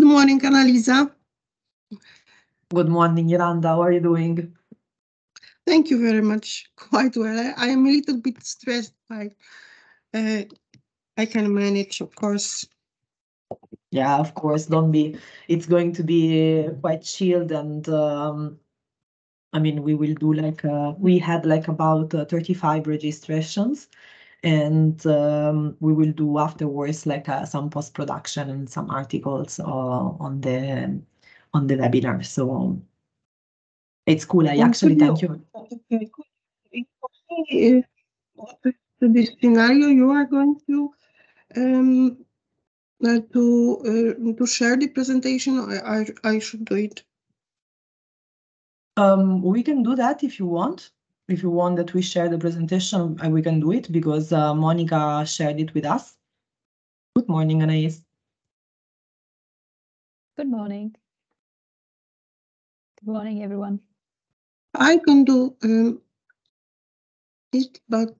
morning, Annalisa. Good morning, Jolanta. How are you doing? Thank you very much. Quite well. I am a little bit stressed, but I can manage, of course. Yeah, of course. Don't be. It's going to be quite chilled, and I mean, we will do we had about 35 registrations, and we will do afterwards some post-production and some articles on the webinar. So it's cool. I actually thank you. Okay. What is the scenario you are going to share the presentation? I should do it. We can do that if you want. If you want that we share the presentation, we can do it because Monika shared it with us. Good morning, Anais. Good morning. Good morning, everyone. I can do it, but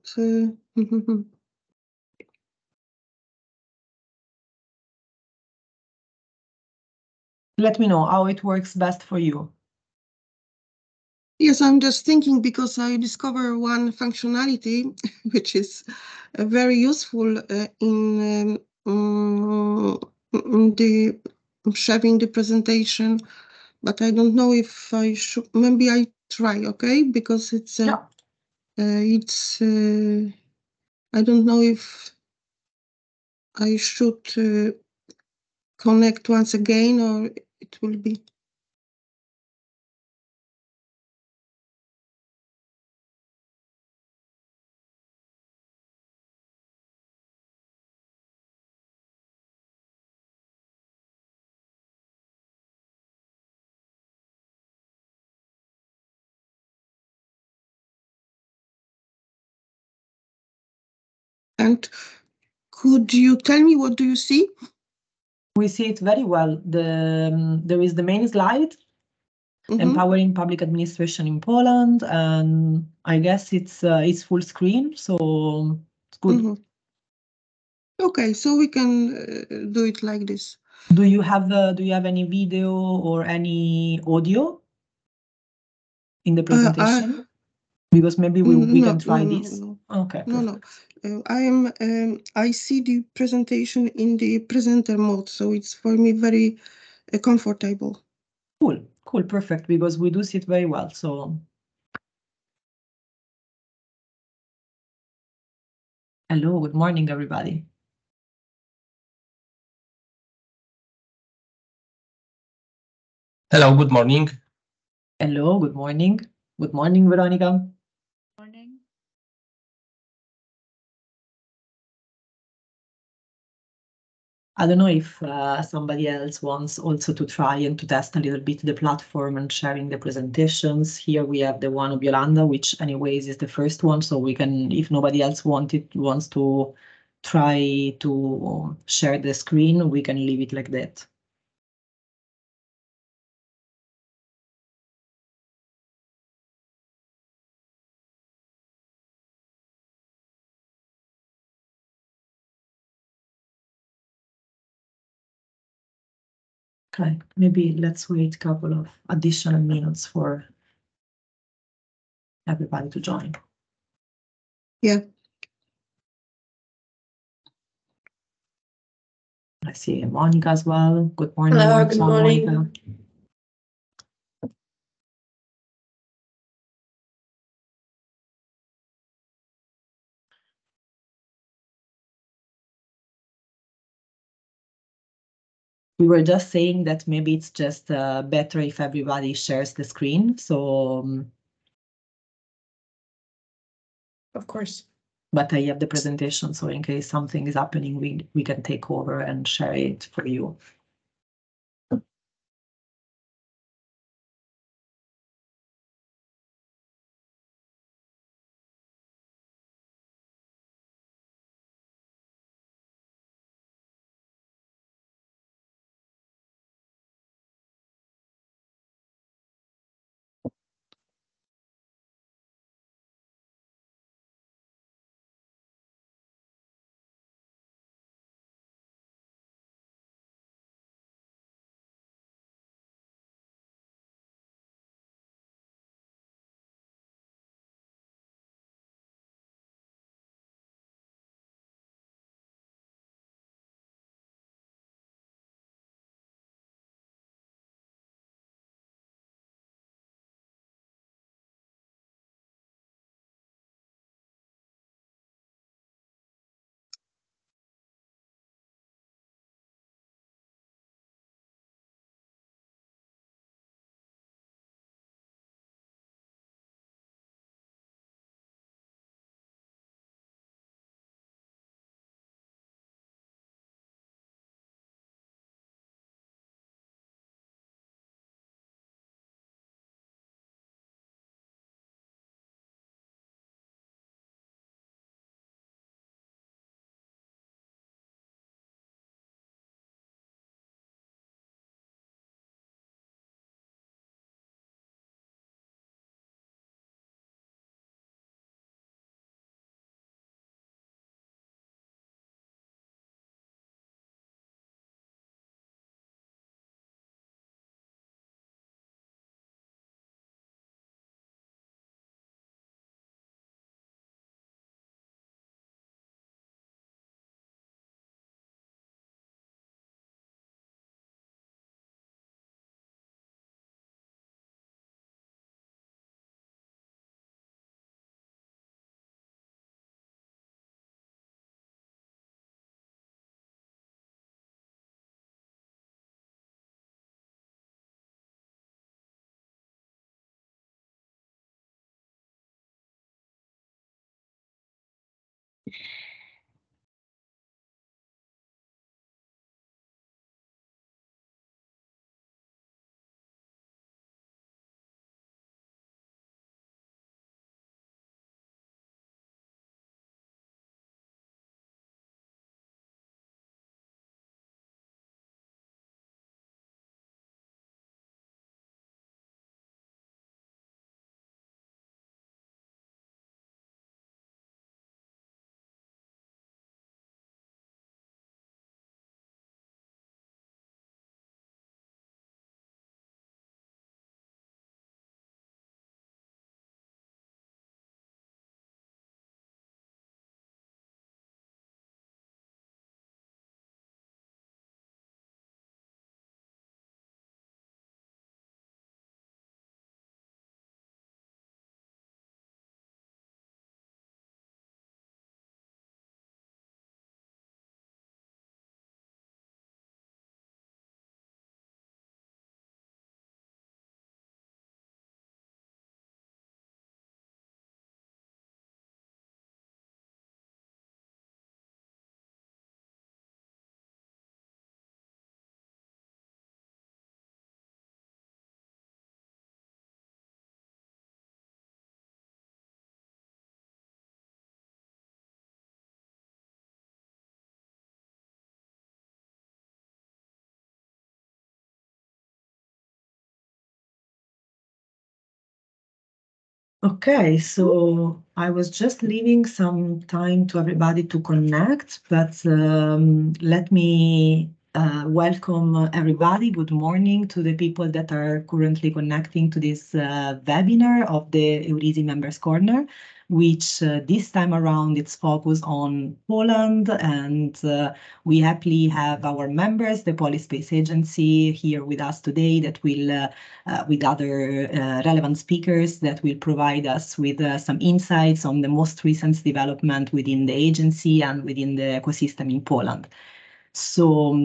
let me know how it works best for you. Yes, I'm just thinking because I discovered one functionality which is very useful in the sharing the presentation, but I don't know if I should. Maybe I try, okay? Because it's I don't know if I should connect once again or it will be. And could you tell me what do you see? We see it very well. There is the main slide, Empowering Public Administration in Poland, and I guess it's full screen, so it's good. Okay, so we can do it like this. Do you have any video or any audio in the presentation? Because maybe we can try this. No. Okay. No. I see the presentation in the presenter mode, so it's for me very comfortable. Cool, perfect. Because we do see it very well. So, hello, good morning, everybody. Hello, good morning. Hello, good morning. Good morning, Veronica. Morning. I don't know if somebody else wants also to try and to test a little bit the platform and sharing the presentations. Here we have the one of Jolanta, which anyways is the first one. So we can, if nobody else wants to try to share the screen, we can leave it like that. Okay, maybe let's wait a couple of additional minutes for everybody to join. Yeah. I see Monika as well. Good morning. Hello, good morning. Monika. We were just saying that maybe it's just better if everybody shares the screen. So, Of course. But I have the presentation, so in case something is happening, we can take over and share it for you. Okay, so I was just leaving some time to everybody to connect, but let me welcome everybody. Good morning to the people that are currently connecting to this webinar of the Eurisy Members Corner, which this time around it's focused on Poland, and we happily have our members, the Polish Space Agency, here with us today that will with other relevant speakers that will provide us with some insights on the most recent development within the agency and within the ecosystem in Poland. So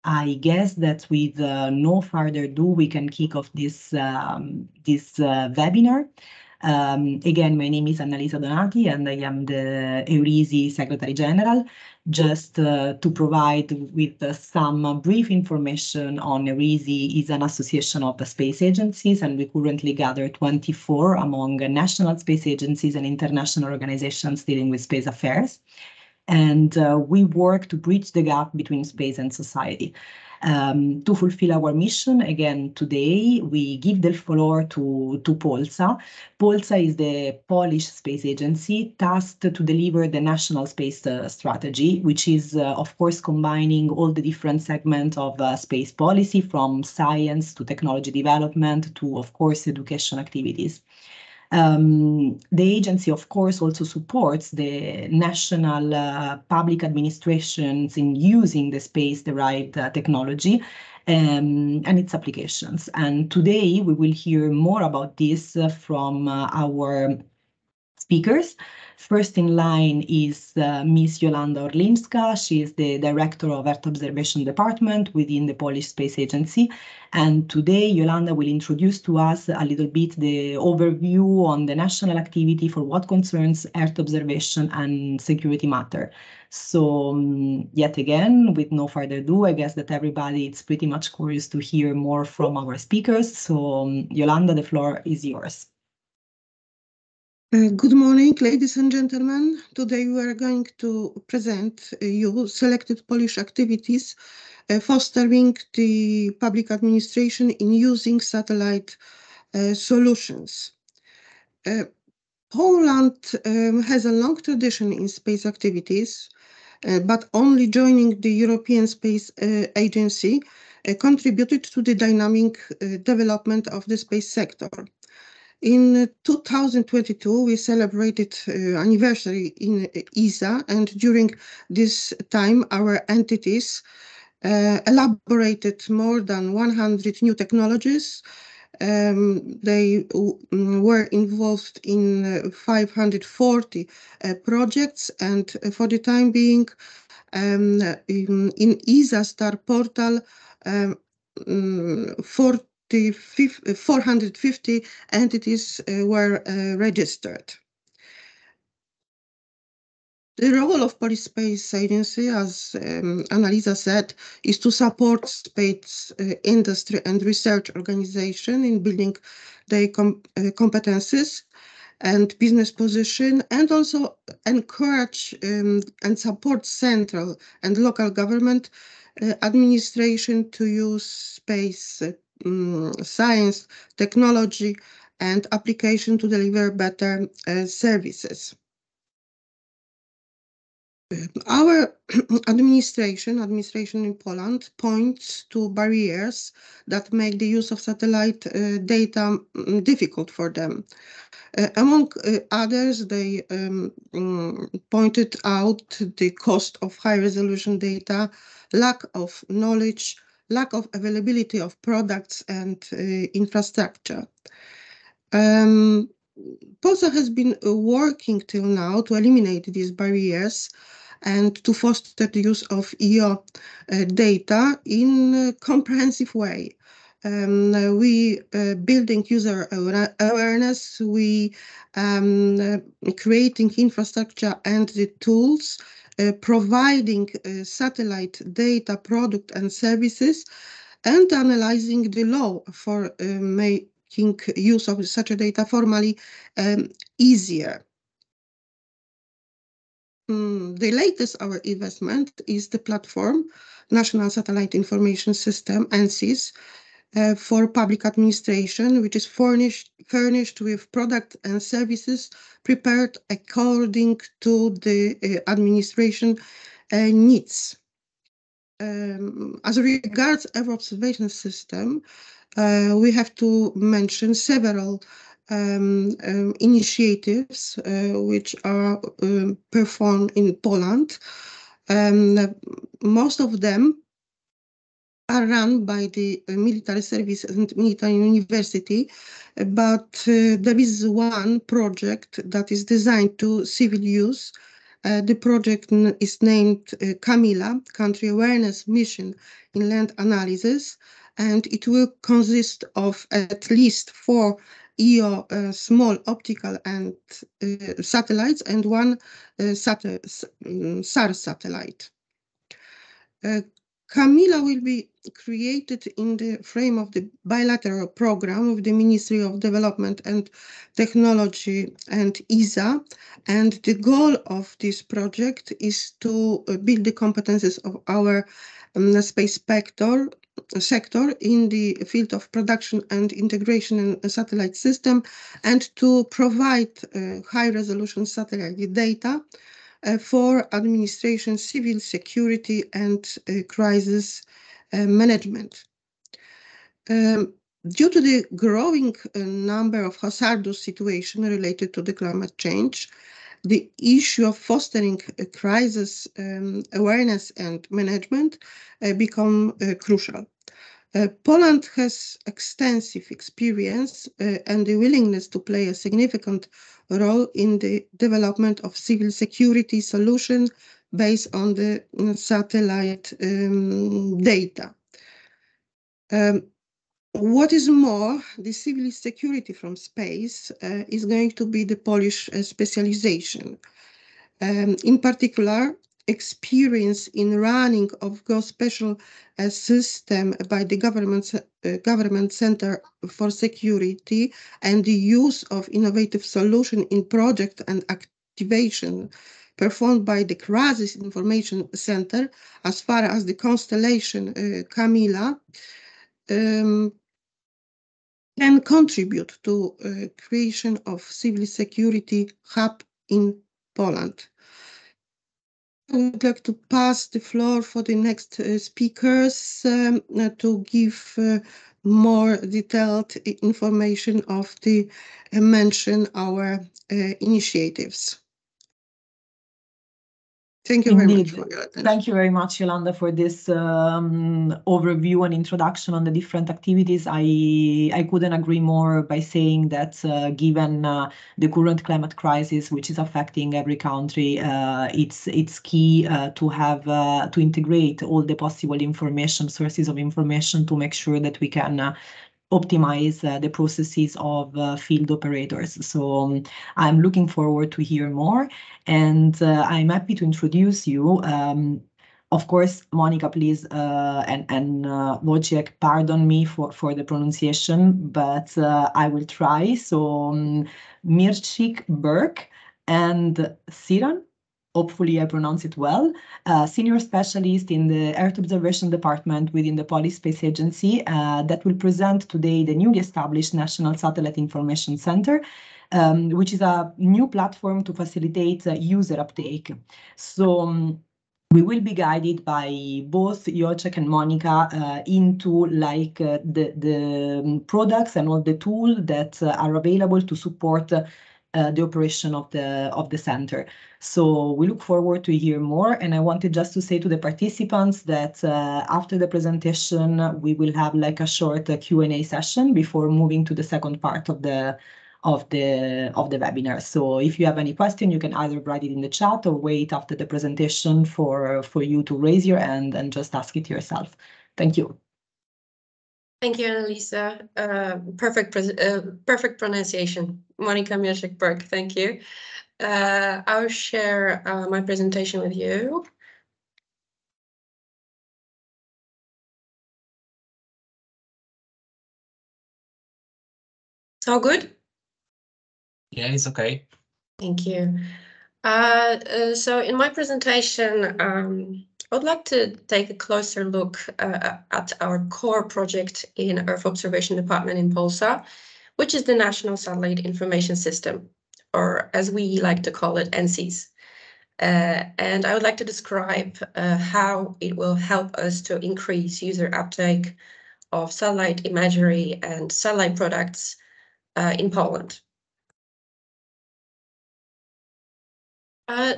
I guess that with no further ado, we can kick off this webinar. Again, my name is Annalisa Donati, and I am the Eurisy Secretary General. Just to provide with some brief information on Eurisy is an association of the space agencies, and we currently gather 24 among national space agencies and international organizations dealing with space affairs. And we work to bridge the gap between space and society. To fulfill our mission, again, today, we give the floor to Polsa. Polsa is the Polish space agency tasked to deliver the national space strategy, which is, of course, combining all the different segments of space policy, from science to technology development to, of course, education activities. The agency, of course, also supports the national public administrations in using the space-derived technology and its applications. And today we will hear more about this from our speakers. First in line is Ms. Jolanta Orlińska. She is the Director of Earth Observation Department within the Polish Space Agency. And today, Jolanta will introduce to us a little bit the overview on the national activity for what concerns Earth observation and security matter. So yet again, with no further ado, I guess that everybody is pretty much curious to hear more from our speakers. So Jolanta, the floor is yours. Good morning, ladies and gentlemen. Today we are going to present you selected Polish activities fostering the public administration in using satellite solutions. Poland has a long tradition in space activities, but only joining the European Space Agency contributed to the dynamic development of the space sector. In 2022, we celebrated anniversary in ESA, and during this time, our entities elaborated more than 100 new technologies. They were involved in 540 projects, and for the time being, in ESA Star Portal, 450 entities were registered. The role of Polish Space Agency, as Annalisa said, is to support space industry and research organization in building their competences and business position, and also encourage and support central and local government administration to use space science, technology, and application to deliver better services. Our administration in Poland points to barriers that make the use of satellite data difficult for them. Among others, they pointed out the cost of high-resolution data, lack of knowledge, lack of availability of products and infrastructure. POSA has been working till now to eliminate these barriers and to foster the use of EO data in a comprehensive way. We building user awareness, we creating infrastructure and the tools, providing satellite data product and services, and analyzing the law for making use of such a data formally easier. The latest our investment is the platform, National Satellite Information System, NSIS, for public administration, which is furnished with products and services prepared according to the administration needs. As regards Earth observation system, we have to mention several initiatives which are performed in Poland. Most of them are run by the military service and military university, but there is one project that is designed to civil use. The project is named Camila, Country Awareness Mission in Land Analysis, and it will consist of at least 4 EO small optical and satellites and 1 SAR satellite. Camila will be created in the frame of the bilateral program with the Ministry of Development and Technology and ESA, and the goal of this project is to build the competences of our space sector in the field of production and integration in satellite system, and to provide high-resolution satellite data for administration, civil security, and crisis management. Due to the growing number of hazardous situations related to the climate change, the issue of fostering crisis awareness and management become crucial. Poland has extensive experience and the willingness to play a significant role in the development of civil security solution based on the satellite data. What is more, the civil security from space is going to be the Polish specialization. In particular, experience in running of geospatial system by the government Center for Security and the use of innovative solution in project and activation performed by the Crisis Information Center as far as the constellation Camila can contribute to creation of civil security hub in Poland. I would like to pass the floor for the next speakers to give more detailed information of the mention our initiatives. Thank you very much for your attention. Thank you very much, Jolanta, for this overview and introduction on the different activities. I couldn't agree more by saying that given the current climate crisis, which is affecting every country, it's key to have to integrate all the possible sources of information to make sure that we can optimize the processes of field operators. So I'm looking forward to hear more, and I'm happy to introduce you. Of course, Monika, please, and Wojciech, pardon me for the pronunciation, but I will try. So Mierczyk-Burke and Cyran, hopefully I pronounce it well, senior specialist in the Earth Observation Department within the Polish Space Agency that will present today the newly established National Satellite Information Center, which is a new platform to facilitate user uptake. So we will be guided by both Wojciech and Monika into the products and all the tools that are available to support the operation of the center. So we look forward to hear more, and I wanted just to say to the participants that after the presentation we will have like a short Q&A session before moving to the second part of the webinar. So if you have any question, you can either write it in the chat or wait after the presentation for you to raise your hand and just ask it yourself. Thank you. Thank you, Annalisa. Perfect pronunciation. Monika Mierczyk-Burke, thank you. I'll share my presentation with you. It's all good? Yeah, it's okay. Thank you. So in my presentation, I would like to take a closer look at our core project in Earth Observation Department in Polsa, which is the National Satellite Information System, or as we like to call it, NSIS. And I would like to describe how it will help us to increase user uptake of satellite imagery and satellite products in Poland.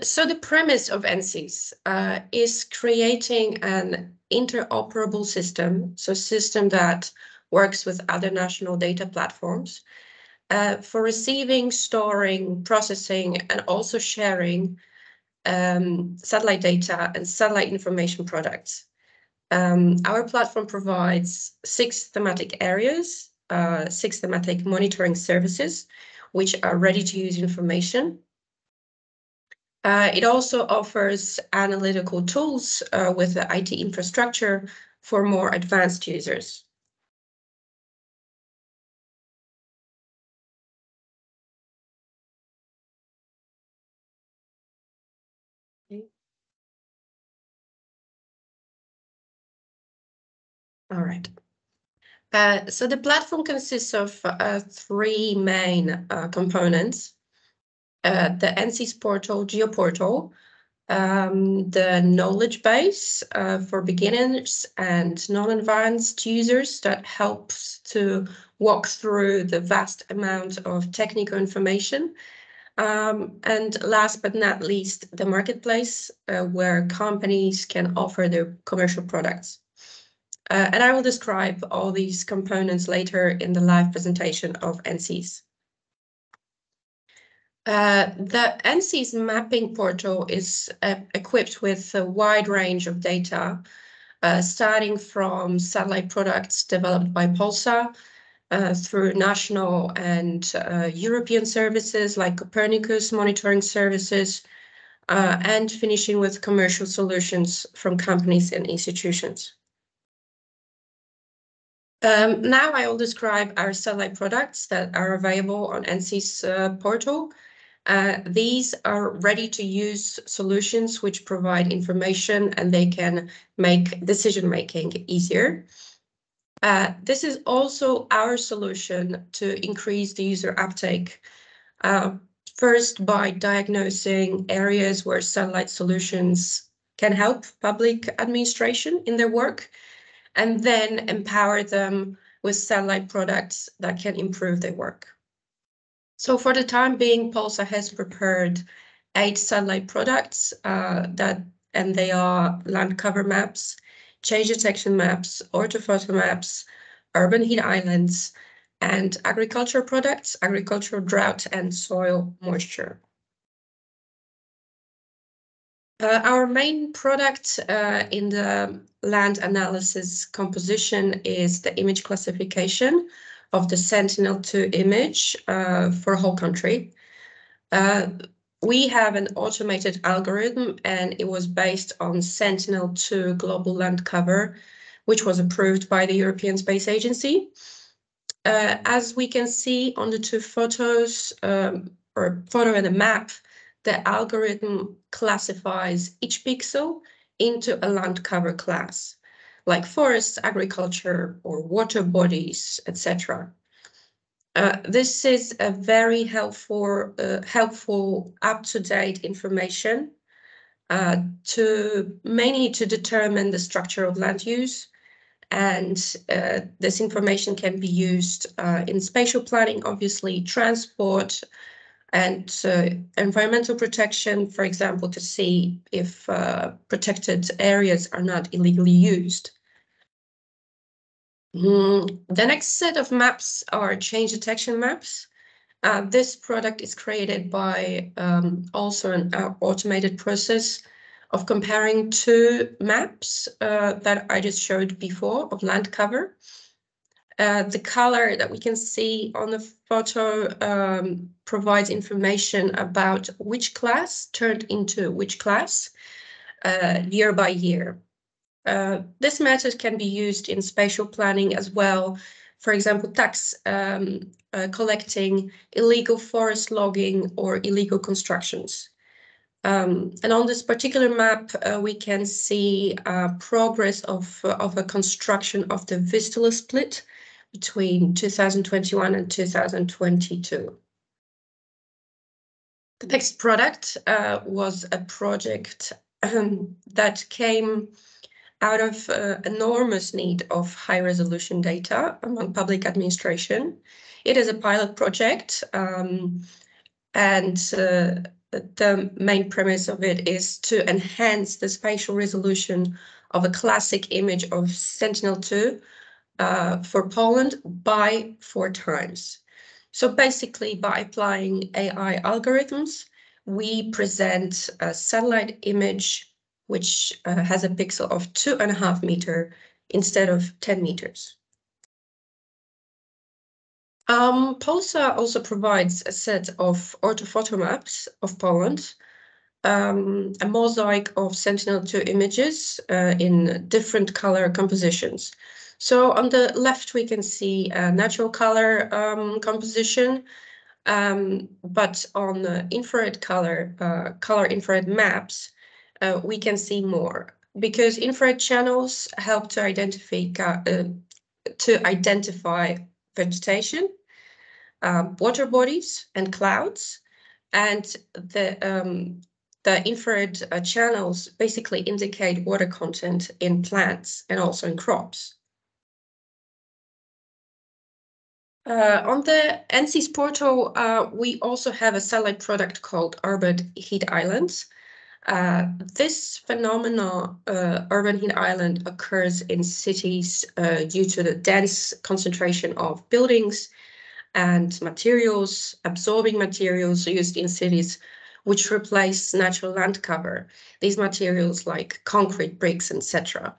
So the premise of NSIS is creating an interoperable system, so a system that works with other national data platforms for receiving, storing, processing, and also sharing satellite data and satellite information products. Our platform provides 6 thematic areas, 6 thematic monitoring services, which are ready-to-use information. It also offers analytical tools with the IT infrastructure for more advanced users. All right. So the platform consists of 3 main components. The NSIS portal, GeoPortal, the knowledge base for beginners and non-advanced users that helps to walk through the vast amount of technical information. And last but not least, the marketplace where companies can offer their commercial products. And I will describe all these components later in the live presentation of NSIS. The NSIS mapping portal is equipped with a wide range of data, starting from satellite products developed by Polsa, through national and European services like Copernicus monitoring services, and finishing with commercial solutions from companies and institutions. Now I will describe our satellite products that are available on NSIS portal. These are ready-to-use solutions which provide information and they can make decision-making easier. This is also our solution to increase the user uptake, first by diagnosing areas where satellite solutions can help public administration in their work, and then empower them with satellite products that can improve their work. So for the time being, Polsa has prepared 8 satellite products and they are land cover maps, change detection maps, orthophoto maps, urban heat islands, and agricultural products, agricultural drought and soil moisture. Our main product in the land analysis composition is the image classification of the Sentinel-2 image for whole country. We have an automated algorithm and it was based on Sentinel-2 global land cover, which was approved by the European Space Agency. As we can see on the 2 photos, or photo and a map, the algorithm classifies each pixel into a land cover class, like forests, agriculture, or water bodies, etc. This is a very helpful up-to-date information mainly to determine the structure of land use, and this information can be used in spatial planning, obviously, transport, and environmental protection, for example, to see if protected areas are not illegally used. The next set of maps are change detection maps. This product is created by also an automated process of comparing 2 maps that I just showed before of land cover. The color that we can see on the photo provides information about which class turned into which class year by year. This method can be used in spatial planning as well. For example, tax collecting, illegal forest logging, or illegal constructions. And on this particular map, we can see progress of a construction of the Vistula split between 2021 and 2022. The next product was a project that came out of enormous need of high-resolution data among public administration. It is a pilot project, and the main premise of it is to enhance the spatial resolution of a classic image of Sentinel-2 for Poland by 4 times. So basically, by applying AI algorithms, we present a satellite image which has a pixel of 2.5 meters instead of 10 meters. Polsa also provides a set of orthophoto maps of Poland, a mosaic of Sentinel-2 images in different color compositions. So on the left, we can see a natural color composition, but on the infrared color infrared maps, we can see more, because infrared channels help to identify vegetation, water bodies and clouds, and the infrared channels basically indicate water content in plants and also in crops. On the NC's portal, we also have a satellite product called Urban Heat Islands. This phenomenon, urban heat island, occurs in cities due to the dense concentration of buildings and materials, absorbing materials used in cities, which replace natural land cover. These materials like concrete, bricks, etc.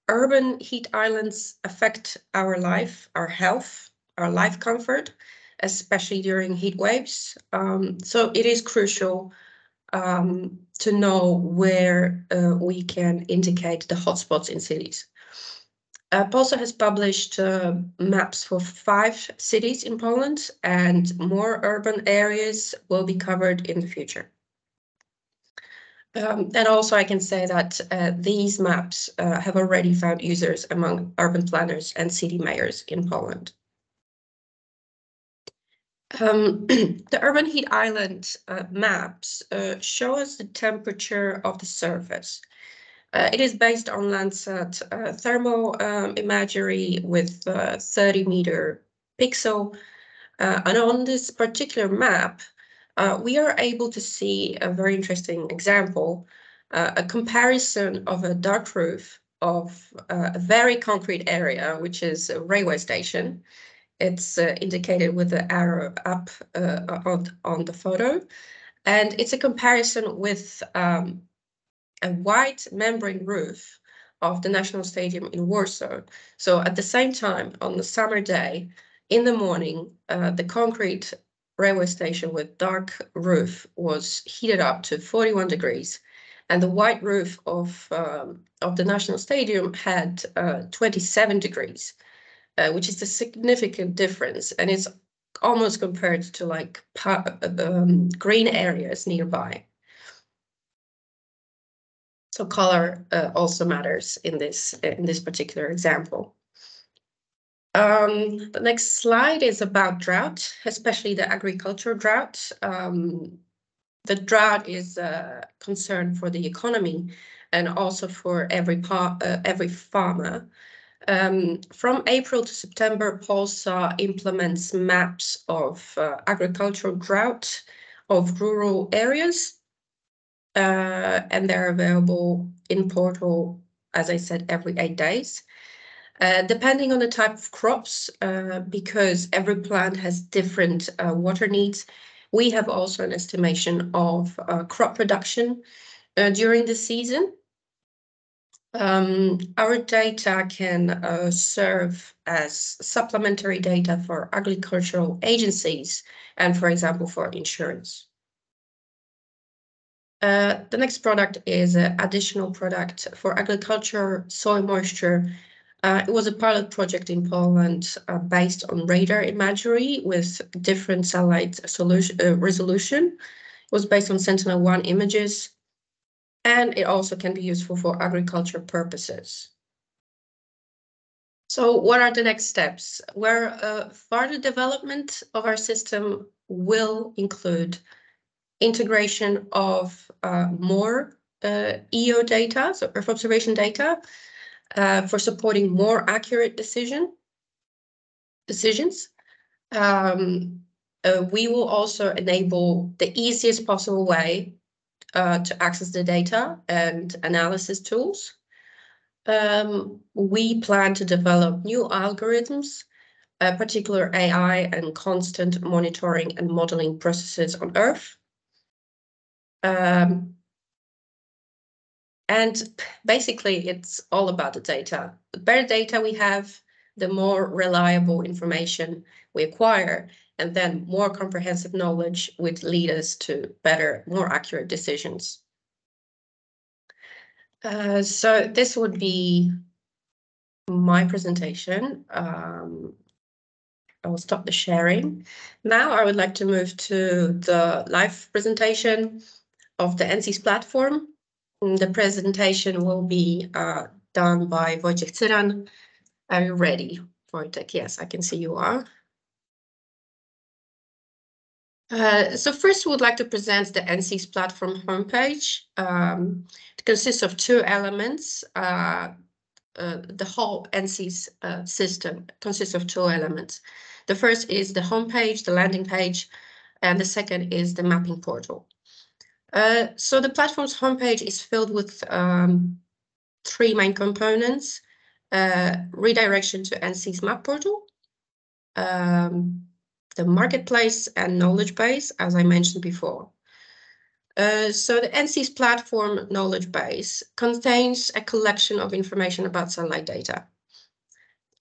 Urban heat islands affect our life, our health, our life comfort, especially during heat waves. So it is crucial to know where we can indicate the hotspots in cities. Polsa has published maps for 5 cities in Poland, and more urban areas will be covered in the future. And also I can say that these maps have already found users among urban planners and city mayors in Poland. The urban heat island maps show us the temperature of the surface. It is based on Landsat thermal imagery with 30-meter pixel. And on this particular map, we are able to see a very interesting example, a comparison of a dark roof of a very concrete area, which is a railway station. It's indicated with the arrow up on the photo. And it's a comparison with a white membrane roof of the National Stadium in Warsaw. So at the same time, on the summer day, in the morning, the concrete railway station with dark roof was heated up to 41 degrees, and the white roof of the National Stadium had 27 degrees, which is a significant difference, and it's almost compared to like green areas nearby. So color also matters in this particular example. The next slide is about drought, especially the agricultural drought. The drought is a concern for the economy and also for every farmer. From April to September, Polsa implements maps of agricultural drought of rural areas. And they're available in portal, as I said, every 8 days. Depending on the type of crops, because every plant has different water needs, we have also an estimation of crop production during the season. Our data can serve as supplementary data for agricultural agencies and, for example, for insurance. The next product is an additional product for agriculture, soil moisture. It was a pilot project in Poland based on radar imagery with different satellite resolution. was based on Sentinel-1 images, and it also can be useful for agriculture purposes. So what are the next steps? Where further development of our system will include integration of more EO data, so Earth observation data, for supporting more accurate decisions. We will also enable the easiest possible way to access the data and analysis tools. We plan to develop new algorithms, particular AI and constant monitoring and modeling processes on Earth. And basically, it's all about the data. The better data we have, the more reliable information we acquire, and then more comprehensive knowledge would lead us to better, more accurate decisions. So this would be my presentation. I will stop the sharing. Now I would like to move to the live presentation of the NCS platform. The presentation will be done by Wojciech Cyran. Are you ready, Wojciech? Yes, I can see you are. So first, we would like to present the NCS platform homepage. It consists of two elements. The whole NCS system consists of two elements. The first is the homepage, the landing page, and the second is the mapping portal. So the platform's homepage is filled with three main components: redirection to NCS map portal, the marketplace, and knowledge base, as I mentioned before. So the NCS platform knowledge base contains a collection of information about satellite data,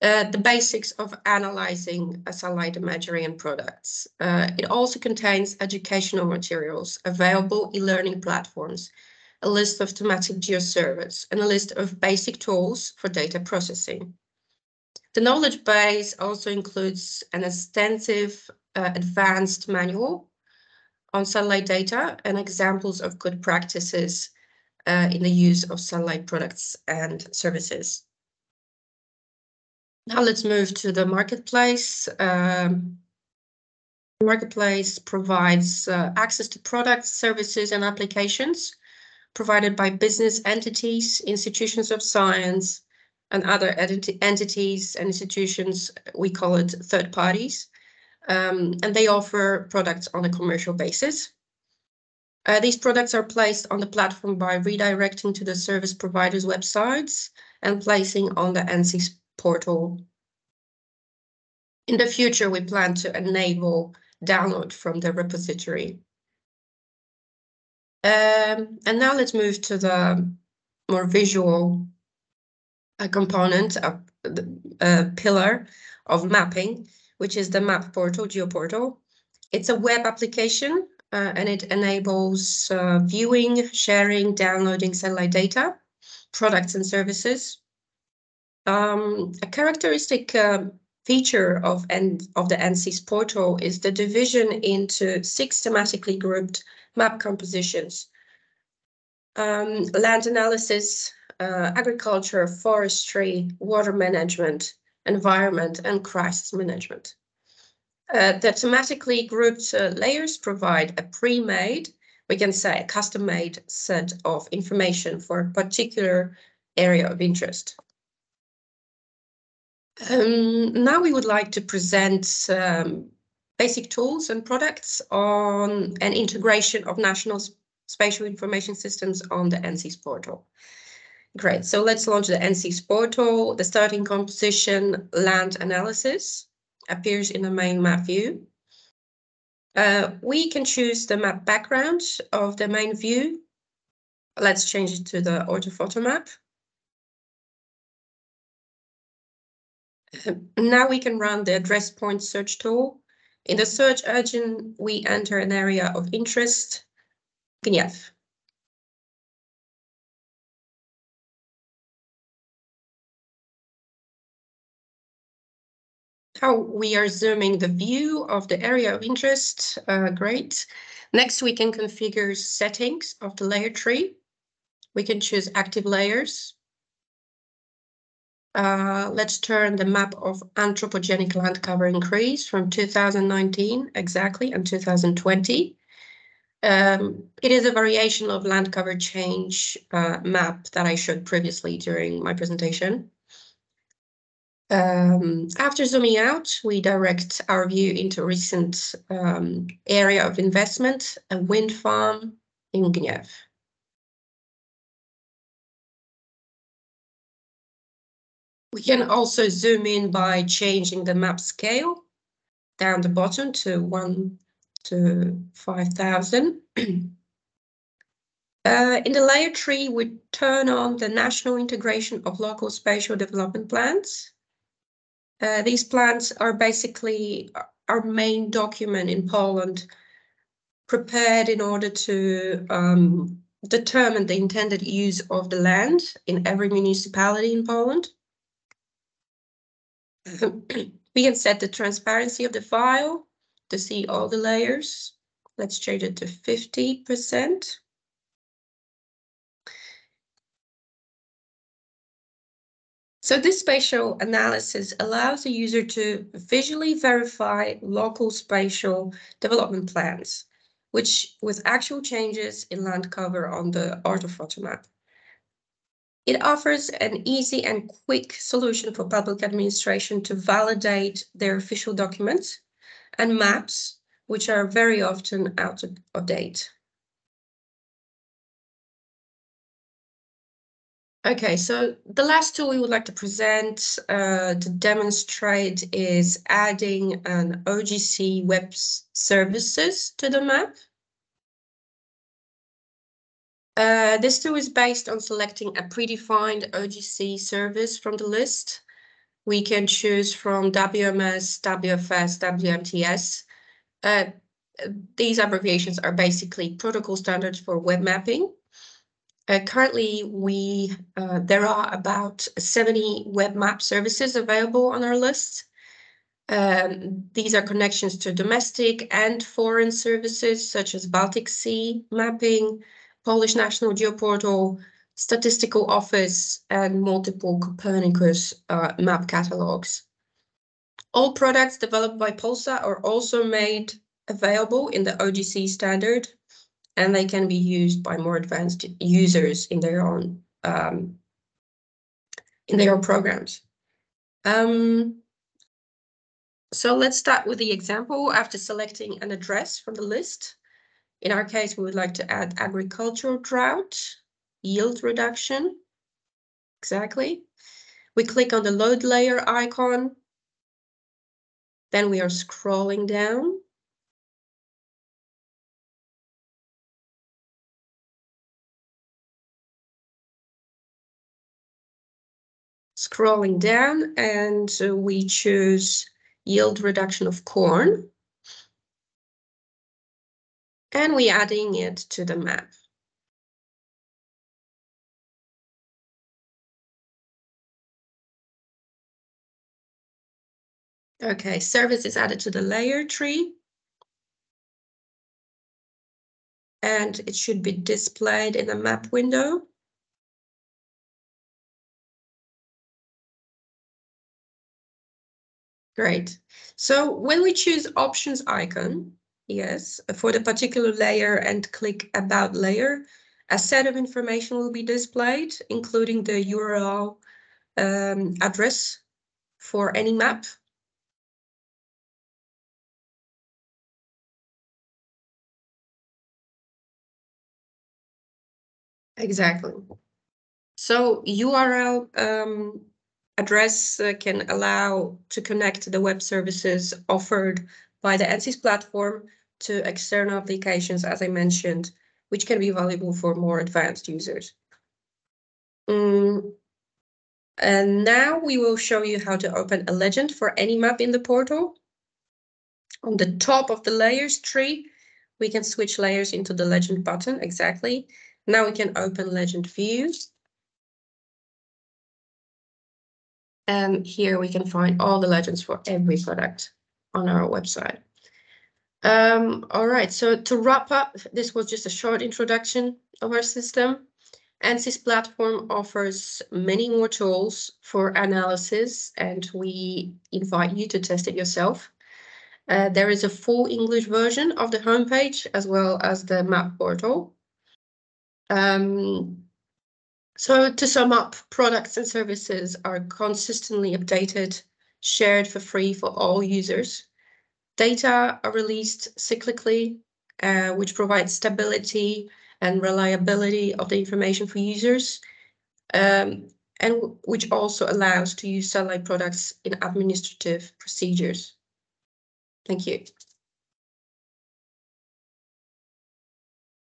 the basics of analyzing satellite imagery and products. It also contains educational materials, available e-learning platforms, a list of thematic geoservice, and a list of basic tools for data processing. The knowledge base also includes an extensive advanced manual on satellite data and examples of good practices in the use of satellite products and services. Now let's move to the marketplace. The marketplace provides access to products, services, and applications provided by business entities, institutions of science, and other entities and institutions. We call it third parties. And they offer products on a commercial basis. These products are placed on the platform by redirecting to the service providers' websites and placing on the NCS portal. In the future, we plan to enable download from the repository. And now let's move to the more visual component of the pillar of mapping, which is the map portal, GeoPortal. It's a web application and it enables viewing, sharing, downloading satellite data, products and services. A characteristic feature of the NCS portal is the division into 6 thematically grouped map compositions: land analysis, agriculture, forestry, water management, environment, and crisis management. The thematically grouped layers provide a pre-made, we can say a custom-made set of information for a particular area of interest. Now we would like to present basic tools and products on an integration of national spatial information systems on the NCS portal. Great, so let's launch the NCS portal. The starting composition, land analysis, appears in the main map view. We can choose the map background of the main view. Let's change it to the orthophoto map. Now we can run the address point search tool. In the search engine, we enter an area of interest, Gniew. Now we are zooming the view of the area of interest. Great. Next, we can configure settings of the layer tree. We can choose active layers. Let's turn the map of anthropogenic land cover increase from 2019 exactly and 2020. It is a variation of land cover change map that I showed previously during my presentation. After zooming out, we direct our view into a recent area of investment, a wind farm in Gniew. We can also zoom in by changing the map scale down the bottom to 1 to 5,000. In the layer tree, we turn on the national integration of local spatial development plans. These plans are basically our main document in Poland, prepared in order to determine the intended use of the land in every municipality in Poland. We can set the transparency of the file to see all the layers. Let's change it to 50%. So this spatial analysis allows the user to visually verify local spatial development plans, which with actual changes in land cover on the orthophoto map. It offers an easy and quick solution for public administration to validate their official documents and maps, which are very often out of date. Okay, so the last tool we would like to present to demonstrate is adding an OGC web services to the map. This tool is based on selecting a predefined OGC service from the list. We can choose from WMS, WFS, WMTS. These abbreviations are basically protocol standards for web mapping. Currently, there are about 70 web map services available on our list. These are connections to domestic and foreign services such as Baltic Sea mapping, Polish National Geoportal, Statistical Office, and multiple Copernicus map catalogs. All products developed by Polsat are also made available in the OGC standard, and they can be used by more advanced users in their own programs. So let's start with the example. After selecting an address from the list, in our case, we would like to add agricultural drought, yield reduction. Exactly. We click on the load layer icon. Then we are scrolling down. Scrolling down, and we choose yield reduction of corn. And we're adding it to the map. Okay, service is added to the layer tree. And it should be displayed in the map window. Great. So when we choose options icon, yes, for the particular layer and click about layer, a set of information will be displayed, including the URL address for any map. Exactly. So URL address can allow to connect the web services offered by the ANSYS platform to external applications, as I mentioned, which can be valuable for more advanced users. And now we will show you how to open a legend for any map in the portal. On the top of the layers tree, we can switch layers into the legend button. Exactly. Now we can open legend views. And here we can find all the legends for every product on our website. All right, so to wrap up, this was just a short introduction of our system. ANSYS platform offers many more tools for analysis, and we invite you to test it yourself. There is a full English version of the homepage as well as the map portal. So to sum up, products and services are consistently updated, shared for free for all users. Data are released cyclically, which provides stability and reliability of the information for users, and which also allows to use satellite products in administrative procedures. Thank you.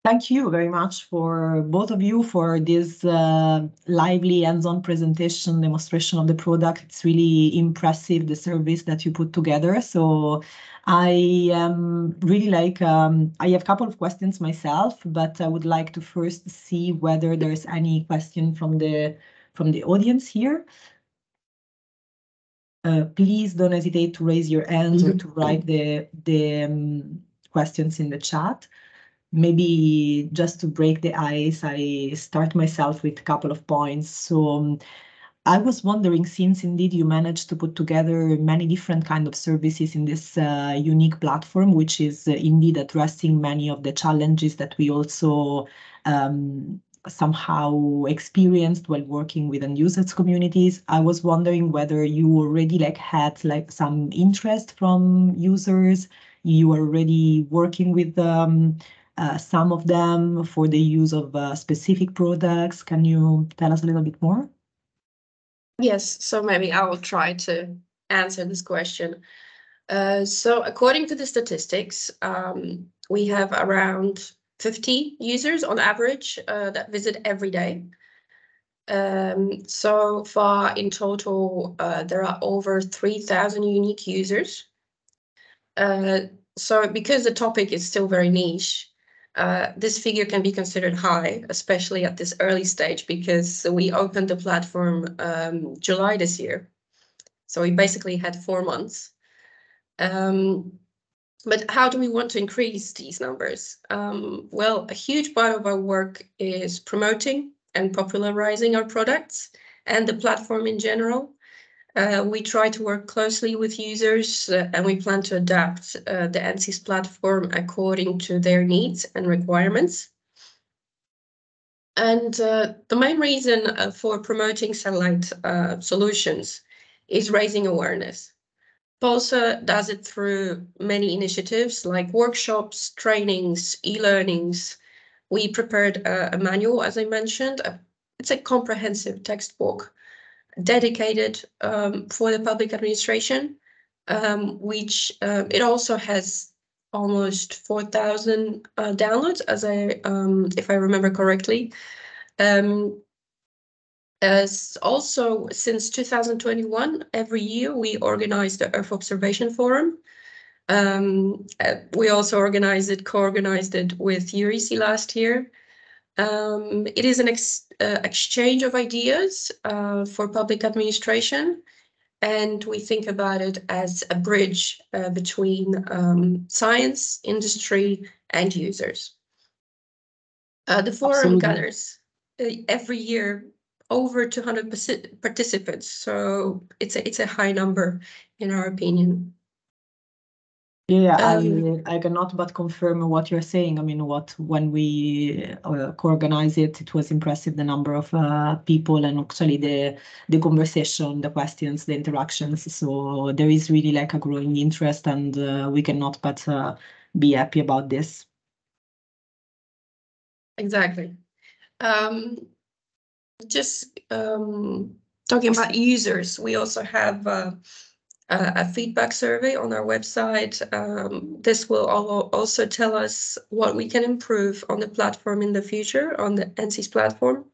Thank you very much for both of you for this lively hands-on presentation, demonstration of the product. It's really impressive, the service that you put together. So I really like, I have a couple of questions myself, but I would like to first see whether there's any question from the audience here. Please don't hesitate to raise your hands or to write the questions in the chat. Maybe just to break the ice, I start myself with a couple of points. So I was wondering, since indeed you managed to put together many different kind of services in this unique platform, which is indeed addressing many of the challenges that we also somehow experienced while working with end users communities. I was wondering whether you already had some interest from users. You are already working with some of them for the use of specific products. Can you tell us a little bit more? Yes, so maybe I will try to answer this question. So according to the statistics, we have around 50 users on average that visit every day. So far in total, there are over 3,000 unique users. So because the topic is still very niche, this figure can be considered high, especially at this early stage, because we opened the platform July this year. So we basically had 4 months. But how do we want to increase these numbers? Well, a huge part of our work is promoting and popularizing our products and the platform in general. We try to work closely with users and we plan to adapt the ANSYS platform according to their needs and requirements. And the main reason for promoting satellite solutions is raising awareness. POLSA does it through many initiatives like workshops, trainings, e-learnings. We prepared a manual, as I mentioned. It's a comprehensive textbook dedicated for the public administration, which it also has almost 4,000 downloads, as if I remember correctly. As also, since 2021, every year we organize the Earth Observation Forum. We also co-organized it with Eurisy last year. It is an exchange of ideas for public administration, and we think about it as a bridge between science, industry, and users. The forum gathers every year over 200 participants, so it's a high number in our opinion. Yeah, I cannot but confirm what you're saying. I mean, when we co-organized it, it was impressive, the number of people and actually the conversation, the questions, the interactions. So there is really a growing interest, and we cannot but be happy about this. Exactly. Just talking about users, we also have a feedback survey on our website. This will also tell us what we can improve on the platform in the future, on the ANSYS platform.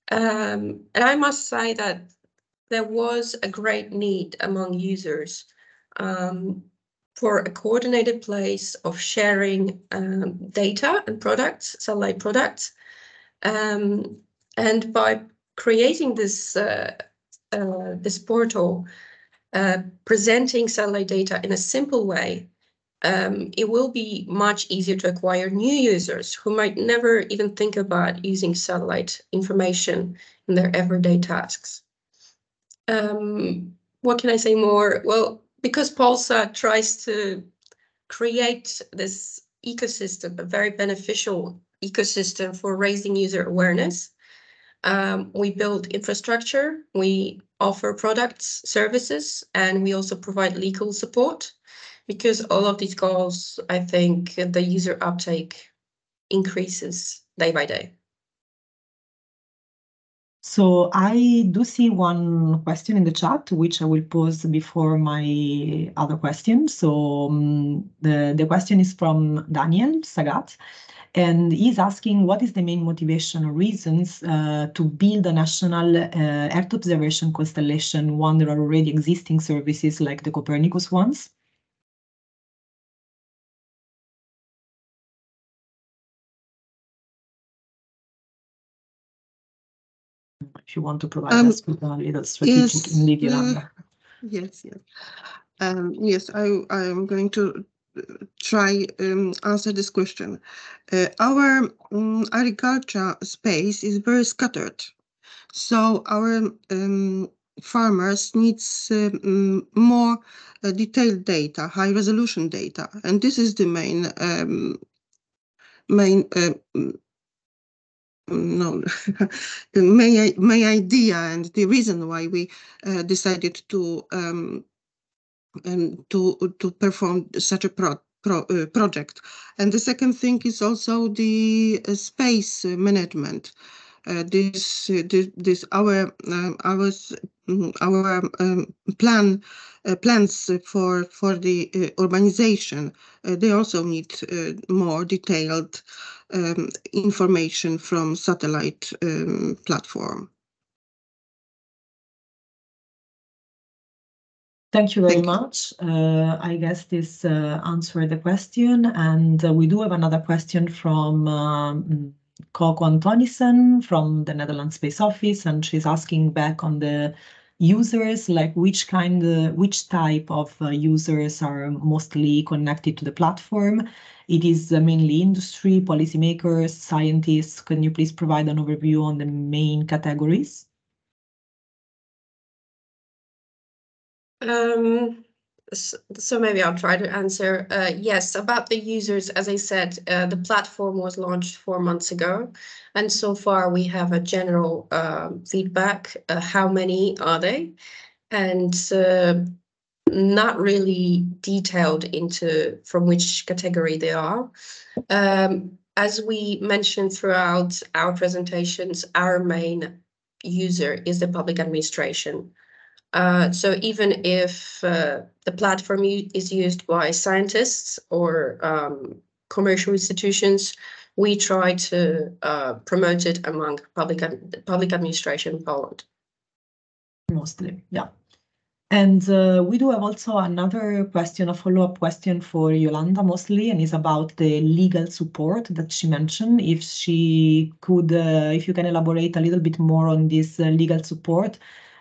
And I must say that there was a great need among users for a coordinated place of sharing data and products, satellite products. And by creating this portal, presenting satellite data in a simple way, it will be much easier to acquire new users who might never even think about using satellite information in their everyday tasks. What can I say more? Well, because Polsat tries to create this ecosystem, a very beneficial ecosystem for raising user awareness, we build infrastructure, we offer products, services, and we also provide legal support. Because all of these goals, I think the user uptake increases day by day. So I do see one question in the chat, which I will pose before my other question. So the question is from Daniel Sagat, and he's asking what is the main motivation or reasons to build a national Earth observation constellation when there are already existing services like the Copernicus ones? If you want to provide us with a little strategic indeed, Jolanta. Yes. Yes, I am going to try answer this question. Our agriculture space is very scattered, so our farmers needs more detailed data, high resolution data, and this is the main main idea and the reason why we decided to perform such a project. And the second thing is also the space management. Our plans for the urbanization, they also need more detailed information from satellite platform. Thank you very much. I guess this answered the question, and we do have another question from Coco Antonissen from the Netherlands Space Office, and she's asking back on the users, like which type of users are mostly connected to the platform. It is mainly industry, policymakers, scientists. Can you please provide an overview on the main categories? So maybe I'll try to answer. Yes, about the users, as I said, the platform was launched 4 months ago, and so far we have a general feedback. How many are they? And not really detailed into from which category they are. As we mentioned throughout our presentations, our main user is the public administration. So even if the platform is used by scientists or commercial institutions, we try to promote it among public administration in Poland. Mostly, yeah. And we do have also another question, a follow-up question for Jolanta mostly, and is about the legal support that she mentioned. If she could, if you can elaborate a little bit more on this legal support,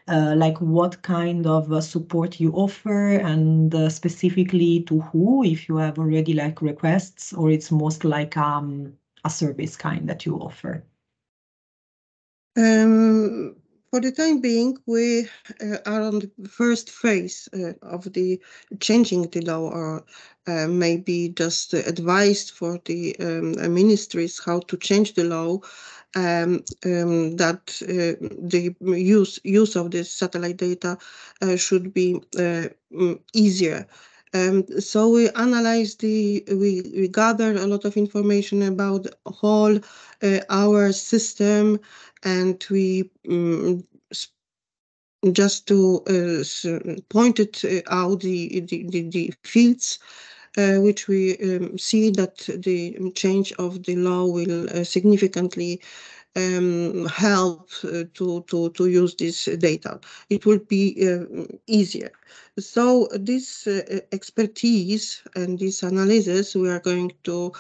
like what kind of support you offer, and specifically to who, if you have already like requests, or it's most like a service kind that you offer. For the time being, we are on the first phase of the changing the law, or maybe just advised for the ministries how to change the law, that the use of this satellite data should be easier. So we analyzed we gathered a lot of information about whole our system, and we just to pointed out the fields which we see that the change of the law will significantly help to use this data. It will be easier. So this expertise and this analysis we are going to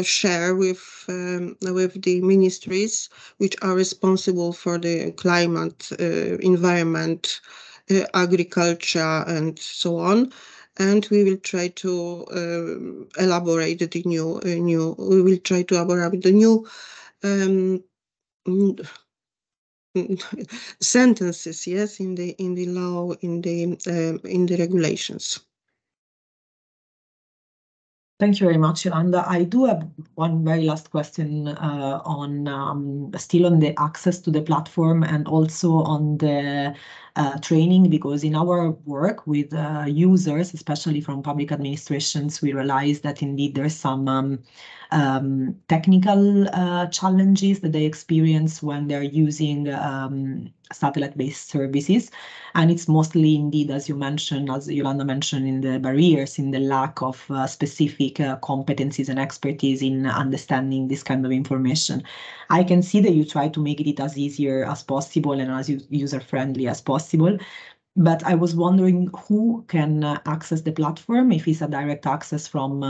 share with the ministries which are responsible for the climate, environment, agriculture, and so on. and we will try to elaborate the new. We will try to elaborate the new sentences. Yes, in the law, in the regulations. Thank you very much, Jolanta. I do have one very last question on still on the access to the platform and also on the training, because in our work with users, especially from public administrations, we realize that indeed there's some technical challenges that they experience when they're using satellite-based services. And it's mostly indeed, as you mentioned, as Jolanta mentioned, in the barriers, in the lack of specific competencies and expertise in understanding this kind of information. I can see that you try to make it as easier as possible and as user-friendly as possible. But I was wondering who can access the platform, if it's a direct access from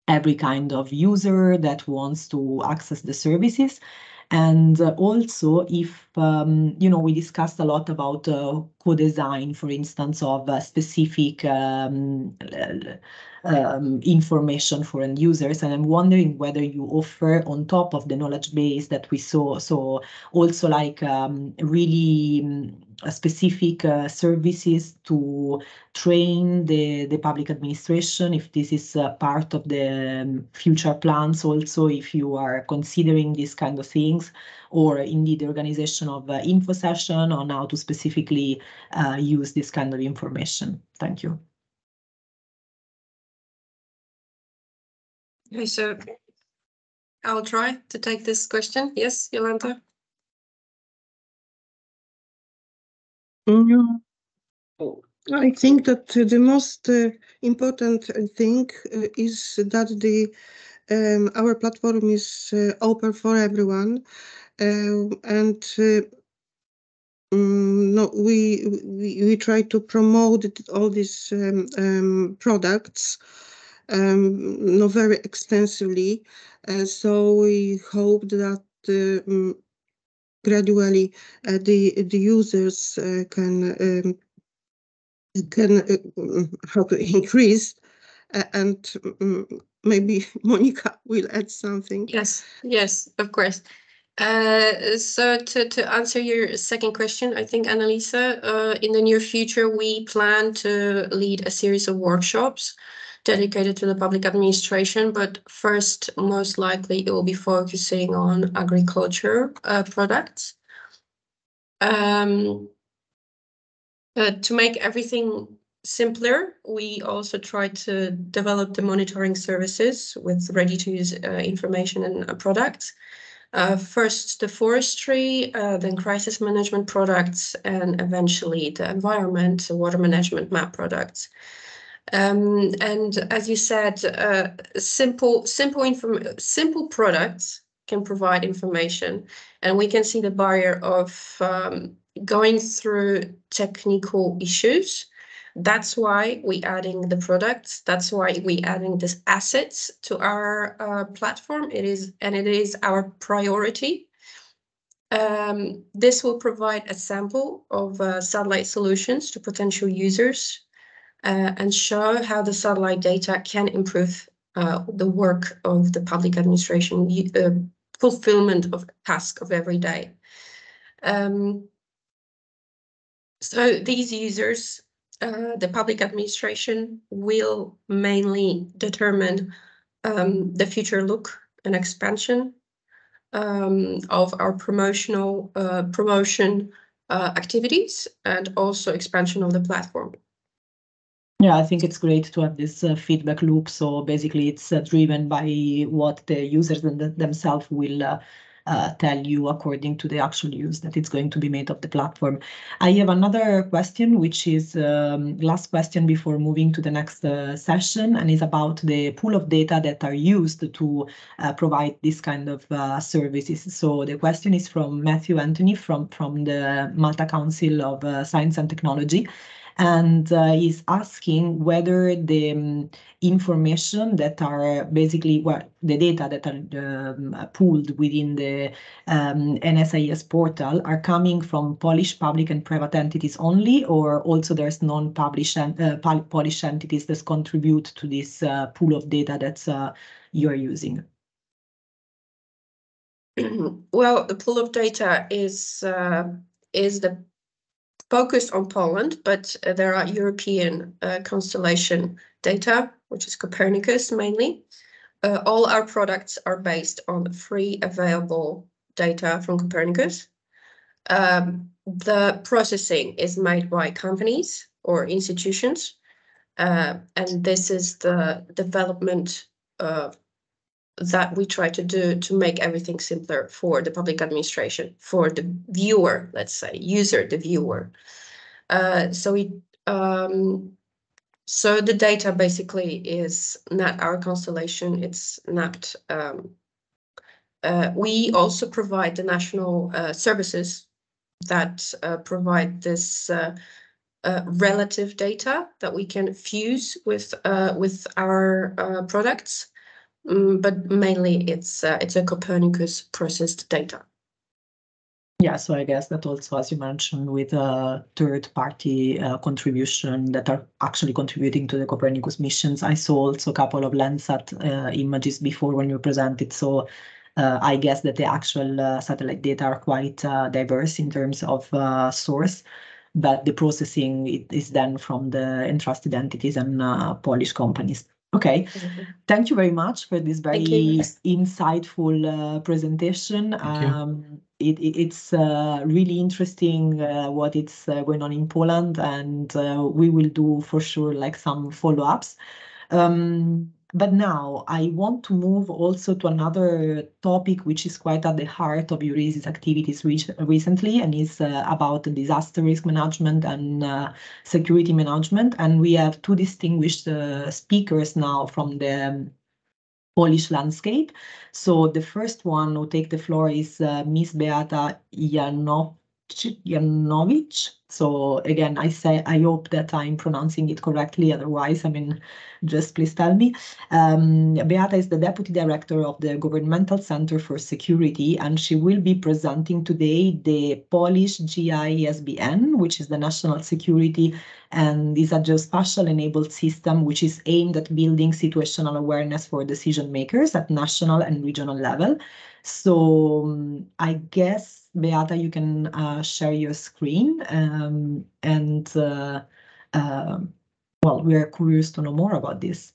every kind of user that wants to access the services. And also if, we discussed a lot about co-design, for instance, of specific information for end users. And I'm wondering whether you offer on top of the knowledge base that we saw, so also like really specific services to train the public administration, if this is part of the future plans, also if you are considering these kind of things, or indeed the organization of info session on how to specifically use this kind of information. Thank you. Okay, so I'll try to take this question. Yes, Jolanta? I think that the most important thing is that our platform is open for everyone, and no, we try to promote all these products very extensively. So we hope that gradually the users can help increase, and maybe Monika will add something. Yes, of course. So to answer your second question, I think, Annalisa, in the near future, we plan to lead a series of workshops dedicated to the public administration, but first, most likely, it will be focusing on agriculture products. To make everything simpler, we also try to develop the monitoring services with ready-to-use information and products. First the forestry, then crisis management products, and eventually the environment, water management map products. And as you said, simple products can provide information, and we can see the barrier of going through technical issues. That's why we adding the products. That's why we adding these assets to our platform. It is our priority. This will provide a sample of satellite solutions to potential users and show how the satellite data can improve the work of the public administration, fulfillment of tasks of every day. So these users, the public administration, will mainly determine the future look and expansion of our promotion activities, and also expansion of the platform. Yeah, I think it's great to have this feedback loop. So basically, it's driven by what the users themselves will tell you according to the actual use that it's going to be made of the platform. I have another question, which is last question before moving to the next session, and is about the pool of data that are used to provide this kind of services. So the question is from Matthew Anthony from the Malta Council of Science and Technology. and is asking whether the information that are basically the data that are pooled within the NSIS portal are coming from Polish public and private entities only, or also there's non-Polish entities that contribute to this pool of data that you are using. Well, the pool of data is focused on Poland, but there are European constellation data, which is Copernicus mainly. All our products are based on free available data from Copernicus. The processing is made by companies or institutions, and this is the development that we try to do to make everything simpler for the public administration, for the viewer, let's say, user, the viewer. So the data basically is not our constellation. It's not. We also provide the national services that provide this relative data that we can fuse with our products. But mainly it's a Copernicus processed data. Yeah, so I guess that also, as you mentioned, with third-party contribution that are actually contributing to the Copernicus missions. I saw also a couple of Landsat images before when you presented, so I guess that the actual satellite data are quite diverse in terms of source, but the processing is done from the entrusted entities and Polish companies. Okay, thank you very much for this very insightful presentation. It's really interesting what is going on in Poland, and we will do for sure like some follow-ups. But now I want to move also to another topic which is quite at the heart of Eurysy's activities recently, and is about disaster risk management and security management. And we have two distinguished speakers now from the Polish landscape. So the first one who take the floor is Miss Beata Janowczyk. So again, I hope that I'm pronouncing it correctly. Otherwise, I mean, just please tell me. Beata is the Deputy Director of the Governmental Center for Security, and she will be presenting today the Polish GISBN, which is the National Security and is a geospatial-enabled system which is aimed at building situational awareness for decision makers at national and regional level. So I guess, Beata, you can share your screen, well, we are curious to know more about this.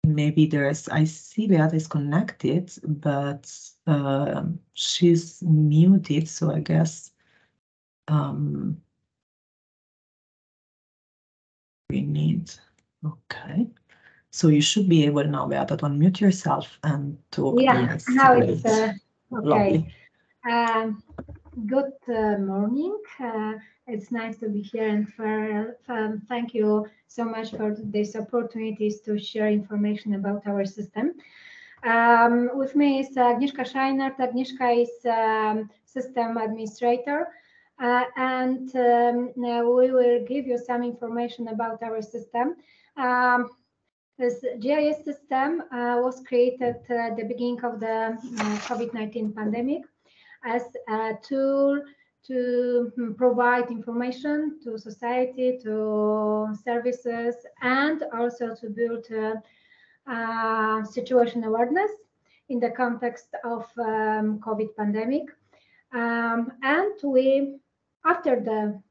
Maybe I see Beata is connected, but she's muted, so I guess we need, okay. So you should be able now, Beata, to unmute yourself and to... Yeah, yes, now great. it's okay. Lovely. Good morning. It's nice to be here, and thank you so much for these opportunities to share information about our system. With me is Agnieszka Scheinert. Agnieszka is system administrator, and we will give you some information about our system. This GIS system was created at the beginning of the COVID-19 pandemic as a tool to provide information to society, to services, and also to build situation awareness in the context of COVID pandemic. And after the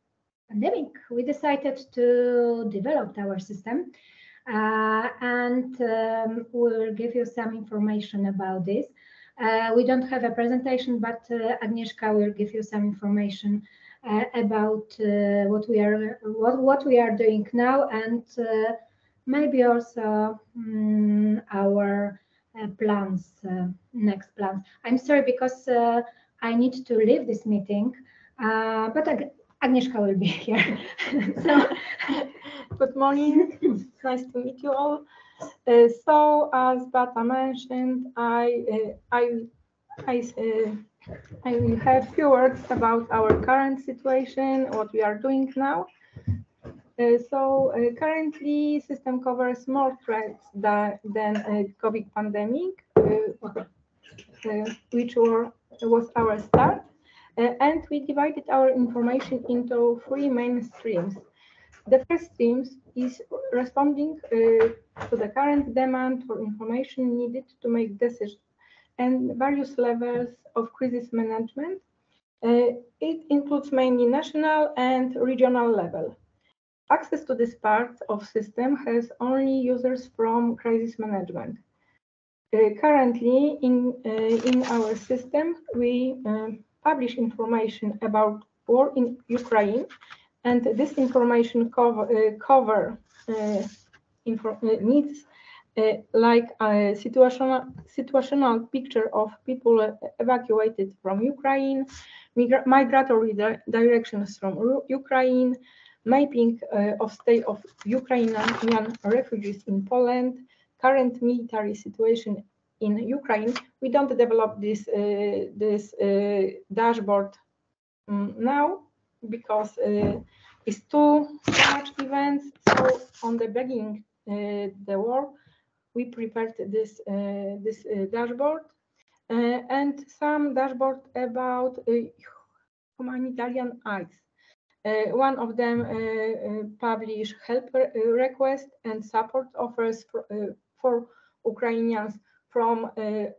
pandemic, we decided to develop our system, and we'll give you some information about this. We don't have a presentation, but Agnieszka will give you some information about what we are doing now, and maybe also our plans, next plans. I'm sorry because I need to leave this meeting, but Agnieszka will be here. So, good morning. It's nice to meet you all. So, as Beata mentioned, I will have few words about our current situation, what we are doing now. Currently, system covers more threats than COVID pandemic, which was our start, and we divided our information into three main streams. The first stream is responding to the current demand for information needed to make decisions and various levels of crisis management. It includes mainly national and regional level. Access to this part of system has only users from crisis management. Currently, in our system, we publish information about war in Ukraine, and this information needs like a situational picture of people evacuated from Ukraine, migratory directions from Ukraine, mapping of state of Ukrainian refugees in Poland, current military situation in Ukraine. We don't develop this dashboard now because it's too much events. So on the beginning the war, we prepared this dashboard and some dashboard about humanitarian aids. One of them publish help request and support offers for Ukrainians from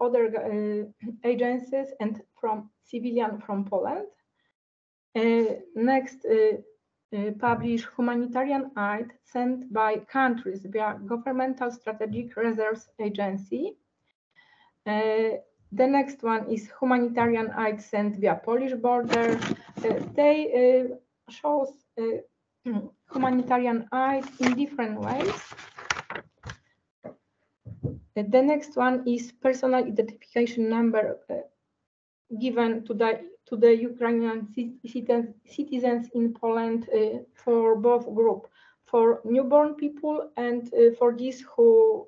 other agencies and from civilian from Poland. Next, publish humanitarian aid sent by countries via Governmental Strategic Reserves Agency. The next one is humanitarian aid sent via Polish border. They shows humanitarian aid in different ways. The next one is personal identification number given to the Ukrainian citizens in Poland for both group, for newborn people and for these who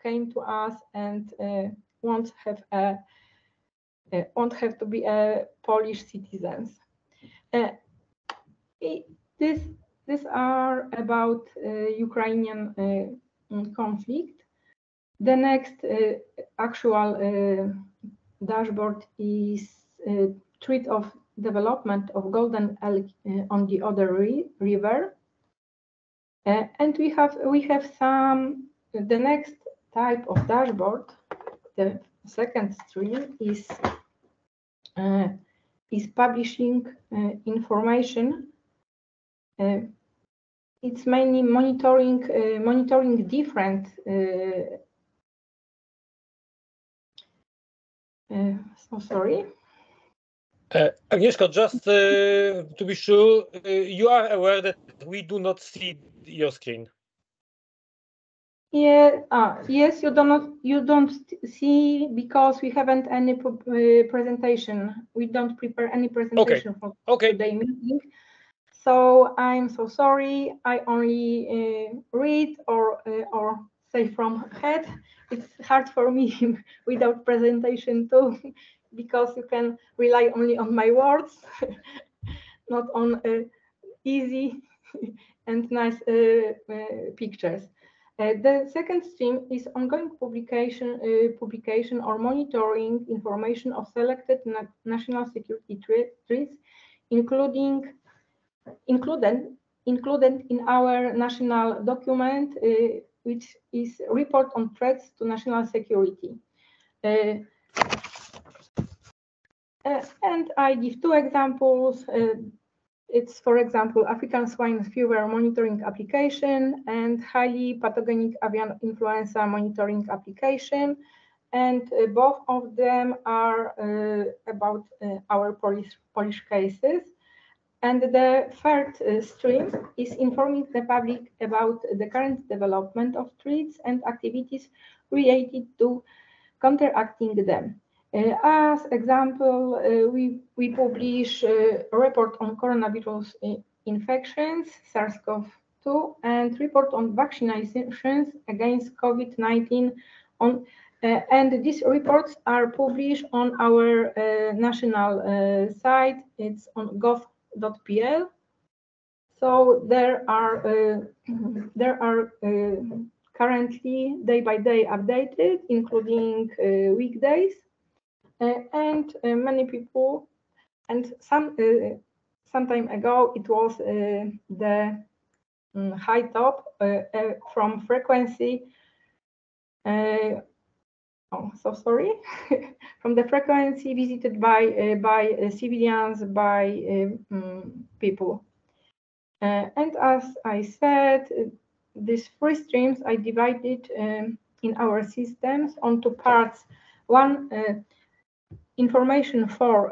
came to us and won't have to be a Polish citizens. These are about Ukrainian conflict. The next actual dashboard is threat of development of golden elk on the Oder River, and we have some. The next type of dashboard, the second stream, is publishing information. It's mainly monitoring different. So sorry. Agnieszka, just to be sure, you are aware that we do not see your screen. Yeah. Yes, you don't see because we haven't any presentation. We don't prepare any presentation for today meeting. So I'm so sorry. I only read or say from head. It's hard for me without presentation too, because you can rely only on my words, not on easy and nice pictures. The second stream is ongoing publication or monitoring information of selected national security threats, included in our national document, which is report on threats to national security. And I give two examples. It's, for example, African swine fever monitoring application and highly pathogenic avian influenza monitoring application. And both of them are about our Polish cases. And the third stream is informing the public about the current development of threats and activities related to counteracting them. As example, we publish a report on coronavirus infections, SARS-CoV and report on vaccinations against COVID-19 on and these reports are published on our national site. It's on gov.pl. So there are currently day by day updated, including weekdays, and many people. And some time ago, it was the high top from frequency. From the frequency visited by civilians, by people. And as I said, these 3 streams I divided in our systems onto parts. One, information for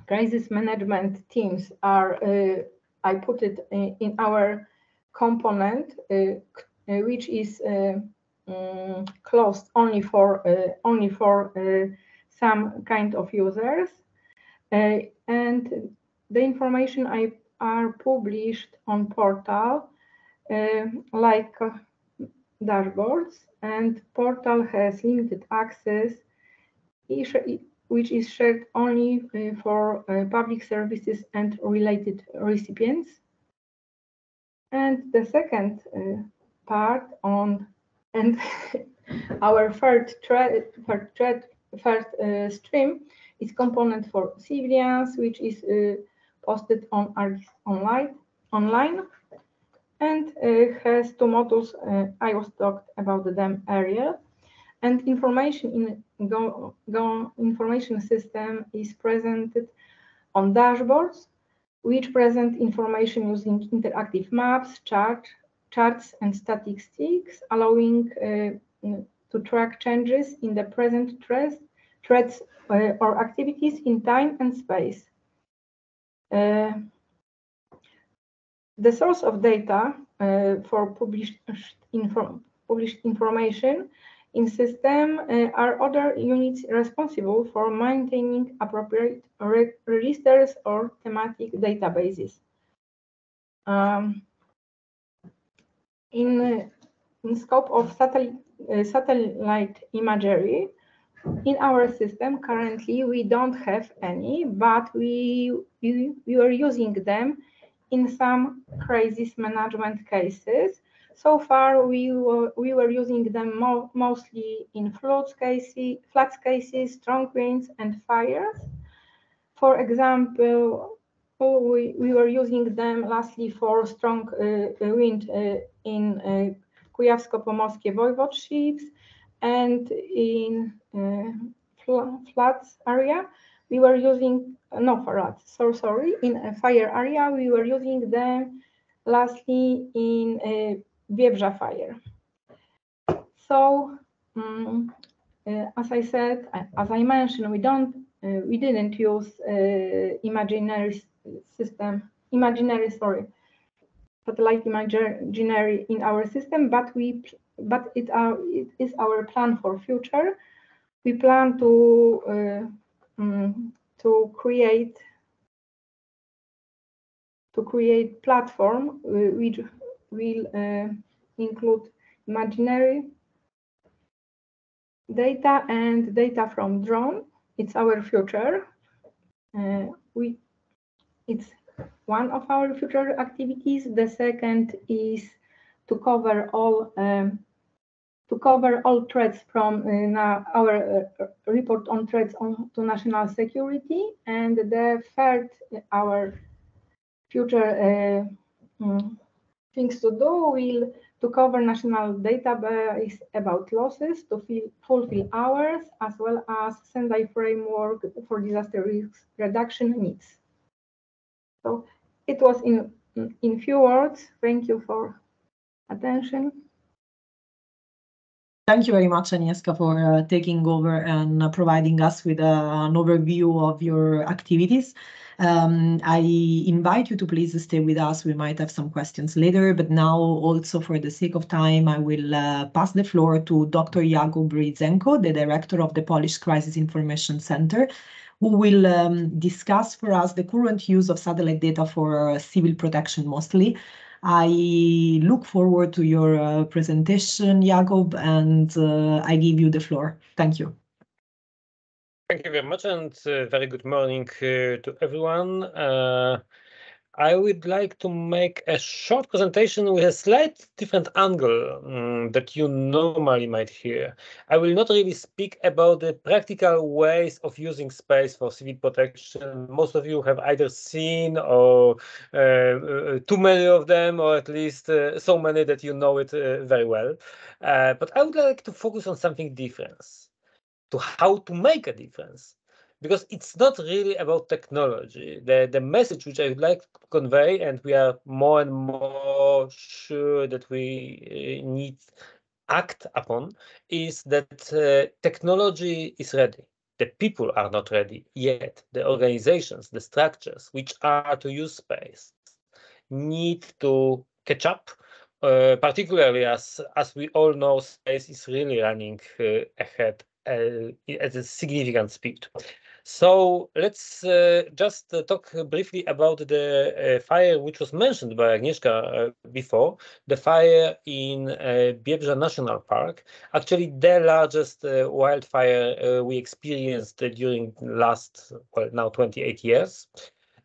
crisis management teams are, I put it in our component, which is closed only for some kind of users, and the information are published on portal like dashboards, and portal has limited access, which is shared only for public services and related recipients. And the second part on and our third stream is component for civilians, which is posted on ARGIS online, and has 2 modules. I was talked about them earlier. And information in Go information system is presented on dashboards, which present information using interactive maps, charts, and statistics, allowing to track changes in the present threats or activities in time and space. The source of data for published information in system are other units responsible for maintaining appropriate registers or thematic databases. In scope of satellite imagery, in our system currently we don't have any, but we are using them in some crisis management cases. So far, we were using them mostly in floods cases, strong winds, and fires. For example, we were using them lastly for strong wind in Kujawsko-Pomorskie voivodeships, and in floods area we were using in a fire area we were using them lastly in Wiebrza fire. So as I said, as I mentioned, we didn't use satellite imagery in our system, but it is our plan for future. We plan to create platform which will include imaginary data and data from drone. It's our future. It's one of our future activities. The second is to cover all threats from our report on threats to national security, and the third, our future things to do will to cover national database about losses, to fulfill ours, as well as Sendai framework for disaster risk reduction needs. So it was in few words. Thank you for attention. Thank you very much, Agnieszka, for taking over and providing us with an overview of your activities. I invite you to please stay with us. We might have some questions later, but now also for the sake of time, I will pass the floor to Dr. Jakub Ryzenko, the director of the Polish Crisis Information Center, who will discuss for us the current use of satellite data for civil protection mostly. I look forward to your presentation, Jakub, and I give you the floor. Thank you. Thank you very much, and very good morning to everyone. I would like to make a short presentation with a slight different angle that you normally might hear. I will not really speak about the practical ways of using space for civil protection. Most of you have either seen or too many of them, or at least so many that you know it very well. But I would like to focus on something different, to how to make a difference. Because it's not really about technology. The message which I would like to convey, and we are more and more sure that we need act upon, is that technology is ready. The people are not ready yet. The organizations, the structures which are to use space need to catch up, particularly as we all know, space is really running ahead at a significant speed. So let's just talk briefly about the fire which was mentioned by Agnieszka before, the fire in Biebrza National Park, actually the largest wildfire we experienced during last, well, now 28 years.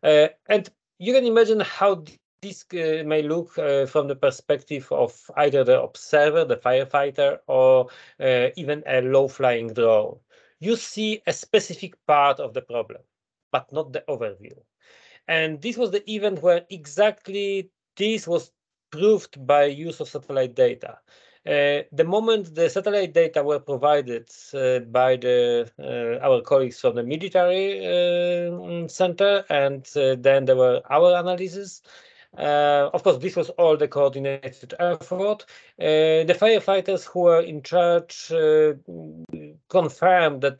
And you can imagine how this may look from the perspective of either the observer, the firefighter, or even a low-flying drone. You see a specific part of the problem, but not the overview. And this was the event where exactly this was proved by use of satellite data. The moment the satellite data were provided by our colleagues from the military center, and then there were our analysis. Of course, this was all the coordinated effort. The firefighters who were in charge confirmed that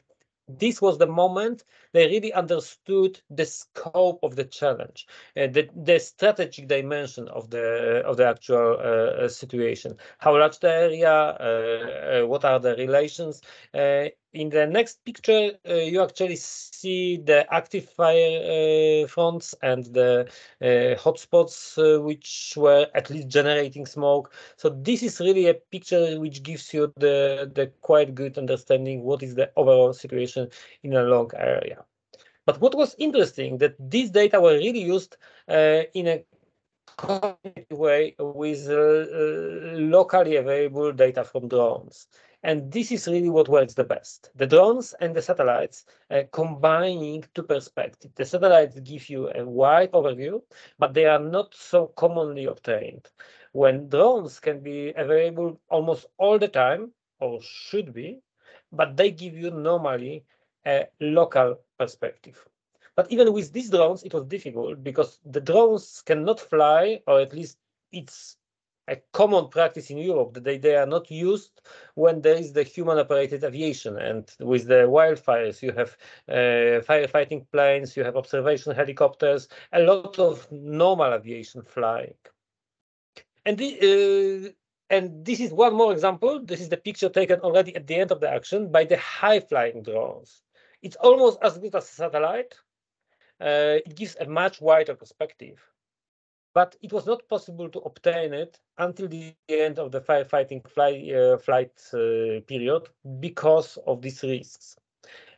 this was the moment they really understood the scope of the challenge, the strategic dimension of the actual situation. How large the area, what are the relations. In the next picture, you actually see the active fire fronts and the hotspots which were at least generating smoke. So this is really a picture which gives you the quite good understanding what is the overall situation in a long area. But what was interesting, that these data were really used in a coordinated way with locally available data from drones. And this is really what works the best. The drones and the satellites combining two perspectives. The satellites give you a wide overview, but they are not so commonly obtained. When drones can be available almost all the time, or should be, but they give you normally a local perspective. But even with these drones, it was difficult because the drones cannot fly, or at least it's a common practice in Europe that they are not used when there is the human-operated aviation. And with the wildfires, you have firefighting planes, you have observation helicopters, a lot of normal aviation flying. And this is one more example. This is the picture taken already at the end of the action by the high-flying drones. It's almost as good as a satellite. It gives a much wider perspective, but it was not possible to obtain it until the end of the firefighting flight period because of these risks.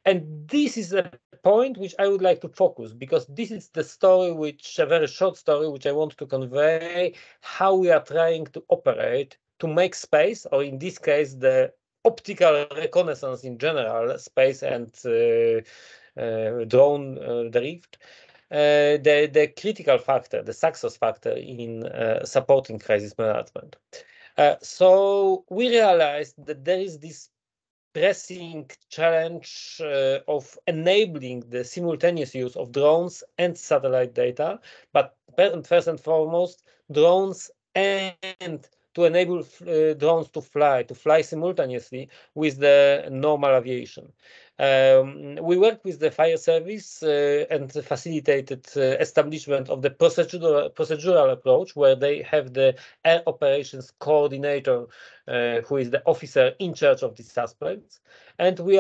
And this is a point which I would like to focus, because this is the story, a very short story, which I want to convey, how we are trying to operate to make space, or in this case, the optical reconnaissance in general, space and drone derived, the critical factor, the success factor in supporting crisis management. So we realized that there is this pressing challenge of enabling the simultaneous use of drones and satellite data, but first and foremost, drones and to enable drones to fly simultaneously with the normal aviation. We worked with the fire service and facilitated establishment of the procedural approach, where they have the air operations coordinator who is the officer in charge of the suspects, and we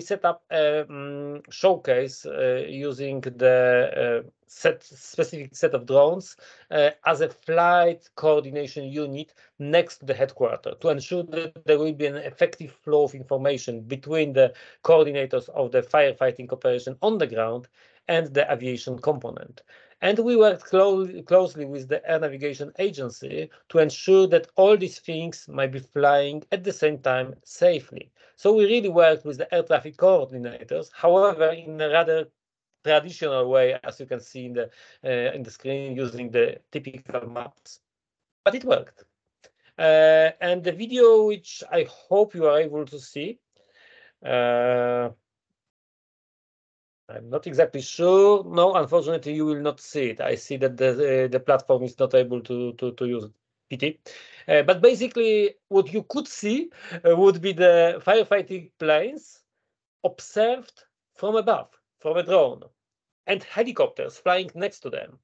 set up a showcase using the specific set of drones as a flight coordination unit next to the headquarters to ensure that there will be an effective flow of information between the coordinators of the firefighting operation on the ground and the aviation component. And we worked closely with the Air Navigation Agency to ensure that all these things might be flying at the same time safely. So we really worked with the air traffic coordinators, however, in a rather traditional way, as you can see in the screen, using the typical maps. But it worked. And the video, which I hope you are able to see, I'm not exactly sure. No, unfortunately, you will not see it. I see that the platform is not able to use it. Pity. But basically, what you could see would be the firefighting planes observed from above, from a drone, and helicopters flying next to them.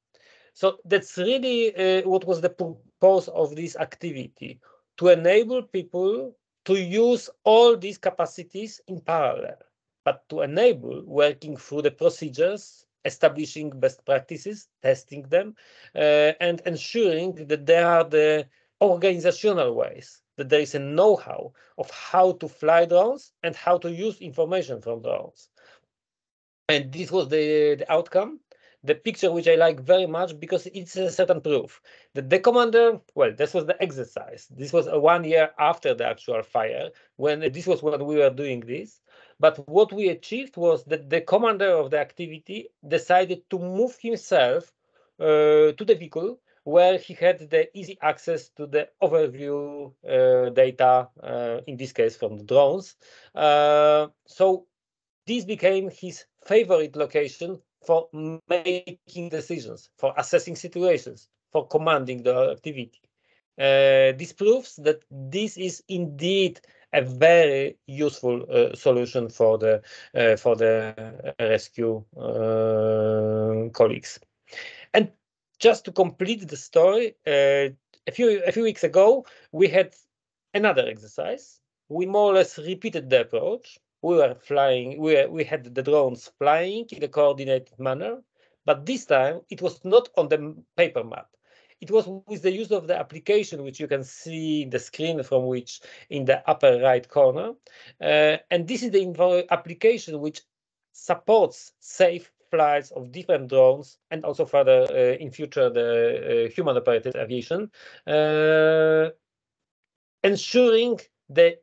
So that's really what was the purpose of this activity, to enable people to use all these capacities in parallel, but to enable working through the procedures, establishing best practices, testing them, and ensuring that there are the organizational ways, that there is a know-how of how to fly drones and how to use information from drones. And this was the outcome. The picture, which I like very much because it's a certain proof that the commander, well, this was the exercise. This was 1 year after the actual fire, when this was when we were doing this. But what we achieved was that the commander of the activity decided to move himself to the vehicle where he had the easy access to the overview data, in this case from the drones. So this became his favorite location for making decisions, for assessing situations, for commanding the activity. This proves that this is indeed a very useful solution for the rescue colleagues. And just to complete the story, a few weeks ago we had another exercise. We more or less repeated the approach. We were flying, we had the drones flying in a coordinated manner, but this time it was not on the paper map. It was with the use of the application, which you can see the screen from which in the upper right corner. And this is the application which supports safe flights of different drones and also further in future the human operated aviation, ensuring the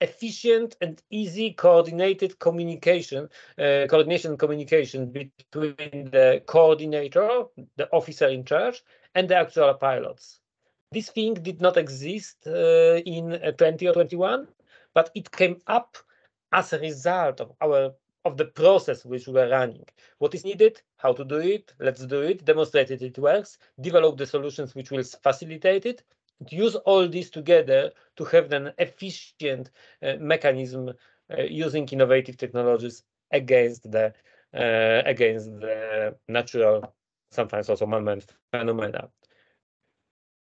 efficient and easy coordinated communication between the coordinator, the officer in charge, and the actual pilots. This thing did not exist in 20 or 21, but it came up as a result of the process which we were running. What is needed, how to do it, let's do it, demonstrate it works, develop the solutions which will facilitate it, use all this together to have an efficient mechanism using innovative technologies against the natural, sometimes also man-made phenomena.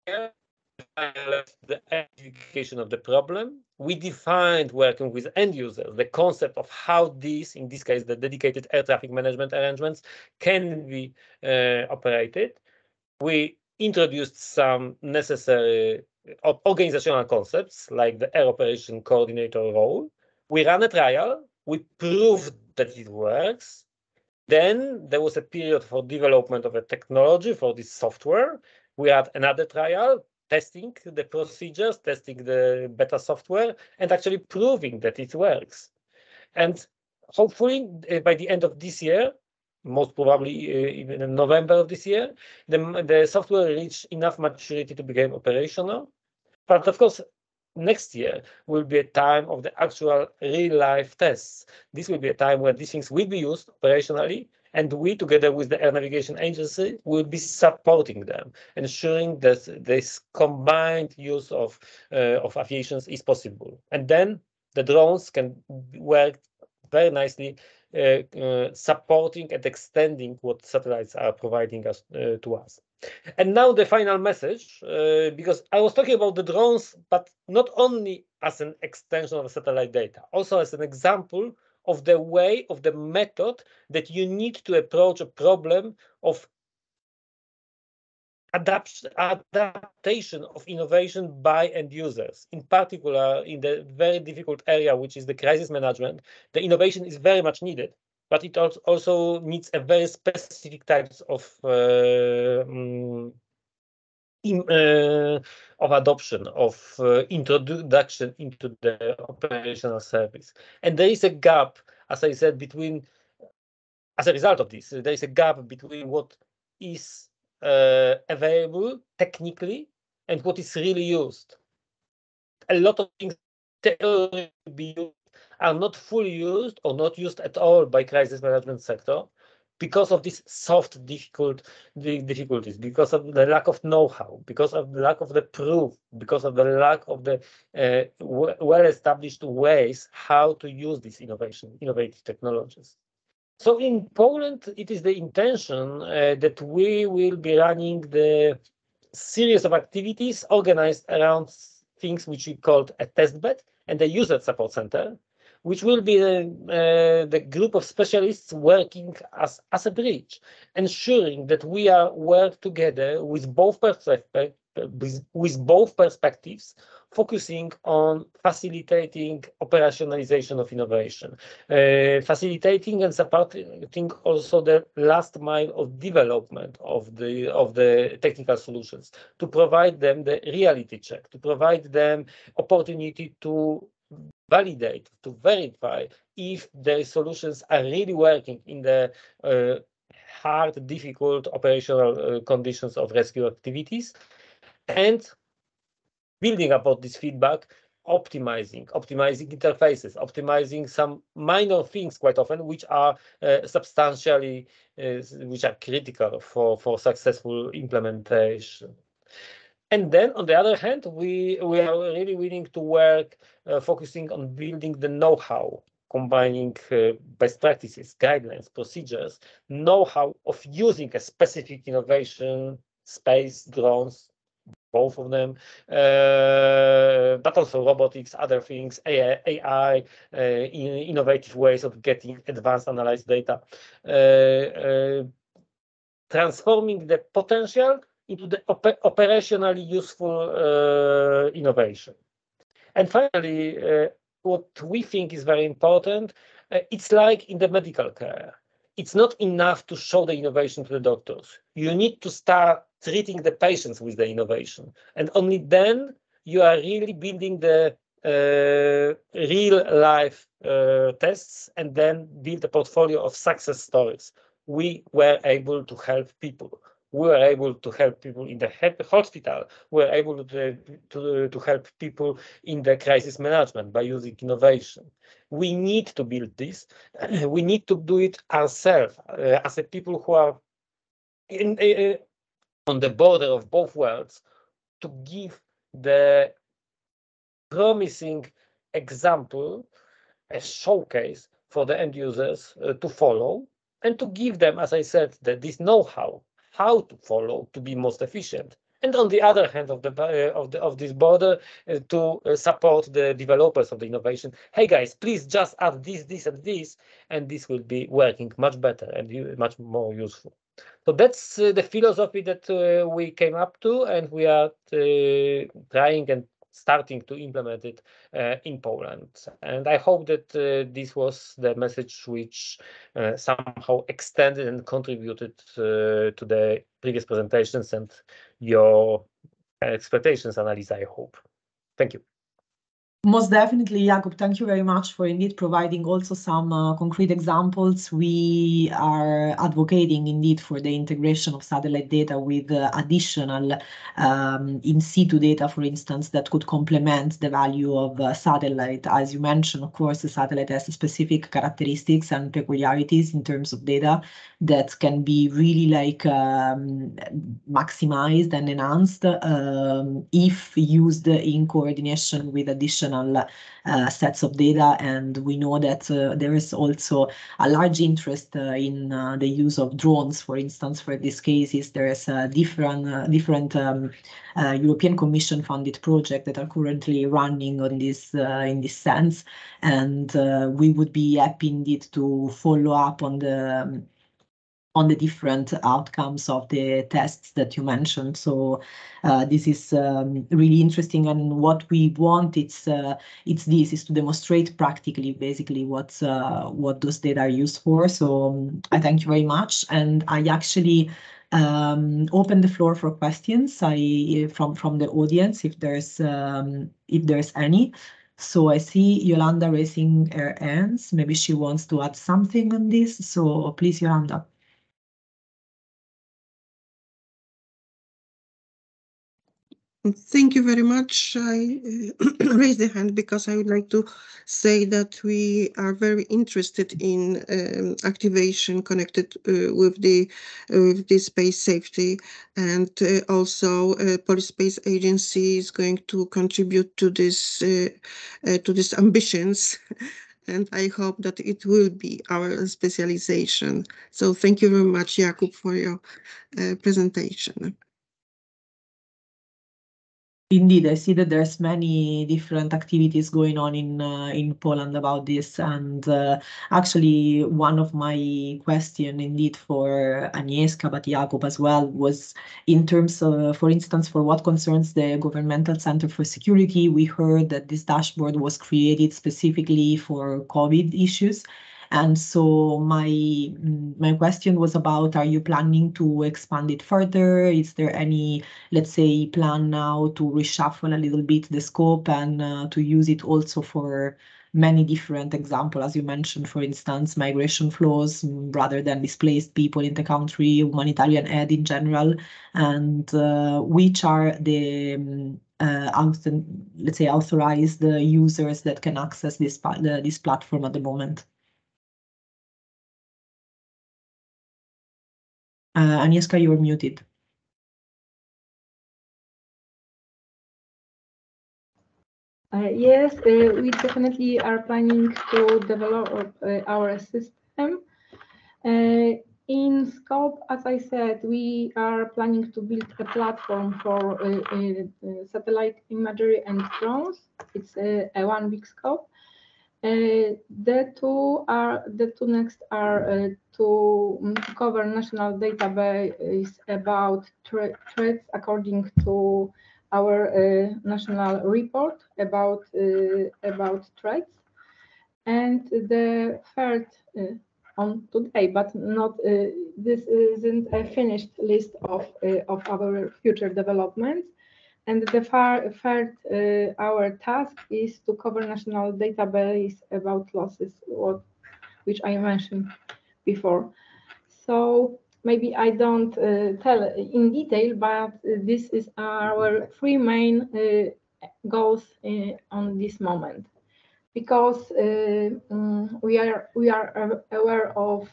The identification of the problem. We defined, working with end users, the concept of how these, in this case, the dedicated air traffic management arrangements, can be operated. We introduced some necessary organizational concepts like the air operation coordinator role. We ran a trial. We proved that it works. Then there was a period for development of a technology for this software. We had another trial, testing the procedures, testing the beta software, and actually proving that it works. And hopefully by the end of this year, most probably even in November of this year, the software reached enough maturity to become operational. But of course, next year will be a time of the actual real-life tests. This will be a time when these things will be used operationally, and we, together with the Air Navigation Agency, will be supporting them, ensuring that this combined use of aviation is possible. And then the drones can work very nicely, supporting and extending what satellites are providing us to us. And now the final message, because I was talking about the drones, but not only as an extension of satellite data, also as an example of the way, of the method that you need to approach a problem of adaptation of innovation by end users, in particular in the very difficult area, which is the crisis management. The innovation is very much needed, but it also needs a very specific types of adoption, of introduction into the operational service. And there is a gap, as I said, between, as a result of this, there is a gap between what is available technically and what is really used. A lot of things are not fully used or not used at all by crisis management sector because of these soft difficulties, because of the lack of know-how, because of the lack of the proof, because of the lack of the well-established ways how to use these innovative technologies. So in Poland, it is the intention that we will be running the series of activities organized around things which we called a testbed and a user support center, which will be the group of specialists working as a bridge, ensuring that we are work together with both perspectives, focusing on facilitating operationalization of innovation, facilitating and supporting also the last mile of development of the technical solutions, to provide them the reality check, to provide them opportunity to validate, to verify if their solutions are really working in the hard, difficult operational conditions of rescue activities, and building upon this feedback, optimizing interfaces, optimizing some minor things quite often, which are substantially, which are critical for successful implementation. And then, on the other hand, we are really willing to work focusing on building the know-how, combining best practices, guidelines, procedures, know-how of using a specific innovation, space, drones, both of them, but also robotics, other things, AI, innovative ways of getting advanced analyzed data, transforming the potential into the operationally useful innovation. And finally, what we think is very important, it's like in the medical care. It's not enough to show the innovation to the doctors. You need to start treating the patients with the innovation. And only then you are really building the real life tests, and then build a portfolio of success stories. We were able to help people. We were able to help people in the hospital. We were able to help people in the crisis management by using innovation. We need to build this. We need to do it ourselves as a people who are on the border of both worlds, to give the promising example, a showcase for the end users to follow, and to give them, as I said, this know-how, how to follow to be most efficient. And on the other hand of this border, to support the developers of the innovation. Hey guys, please just add this, and this will be working much better and much more useful. So that's the philosophy that we came up to, and we are trying and starting to implement it in Poland. And I hope that this was the message which somehow extended and contributed to the previous presentations and your expectations analysis, I hope. Thank you. Most definitely, Jakub, thank you very much for indeed providing also some concrete examples. We are advocating indeed for the integration of satellite data with additional in situ data, for instance, that could complement the value of satellite. As you mentioned, of course, the satellite has specific characteristics and peculiarities in terms of data that can be really like maximized and enhanced if used in coordination with additional national sets of data, and we know that there is also a large interest in the use of drones. For instance, for these cases, there is a different European Commission funded project that are currently running on this in this sense, and we would be happy indeed to follow up on the different outcomes of the tests that you mentioned. So this is really interesting, and what we want is to demonstrate practically basically what those data are used for. So I thank you very much, and I actually open the floor for questions from the audience if there's any. So I see Yolanda raising her hands. Maybe she wants to add something on this. So please, Yolanda. Thank you very much. I raised the hand because I would like to say that we are very interested in activation connected with the space safety, and also Polish Space Agency is going to contribute to this ambitions. And I hope that it will be our specialization. So thank you very much, Jakub, for your presentation. Indeed, I see that there's many different activities going on in Poland about this, and actually one of my question indeed for Agnieszka, but Jakub as well, was in terms of, for instance, for what concerns the Governmental Center for Security. We heard that this dashboard was created specifically for COVID issues. And so my question was about, are you planning to expand it further? Is there any, let's say, plan now to reshuffle a little bit the scope and to use it also for many different examples, as you mentioned, for instance, migration flows rather than displaced people in the country, humanitarian aid in general, and which are the let's say authorized users that can access this platform at the moment? Agnieszka, you're muted. Yes, we definitely are planning to develop our system. In scope, as I said, we are planning to build a platform for satellite imagery and drones. It's a one big scope. The two next are to cover national database about threats according to our national report about threats, and the third on today, but not this isn't a finished list of our future developments. And the third, our task is to cover national database about losses, which I mentioned before. So maybe I don't tell in detail, but this is our three main goals on this moment, because we are aware of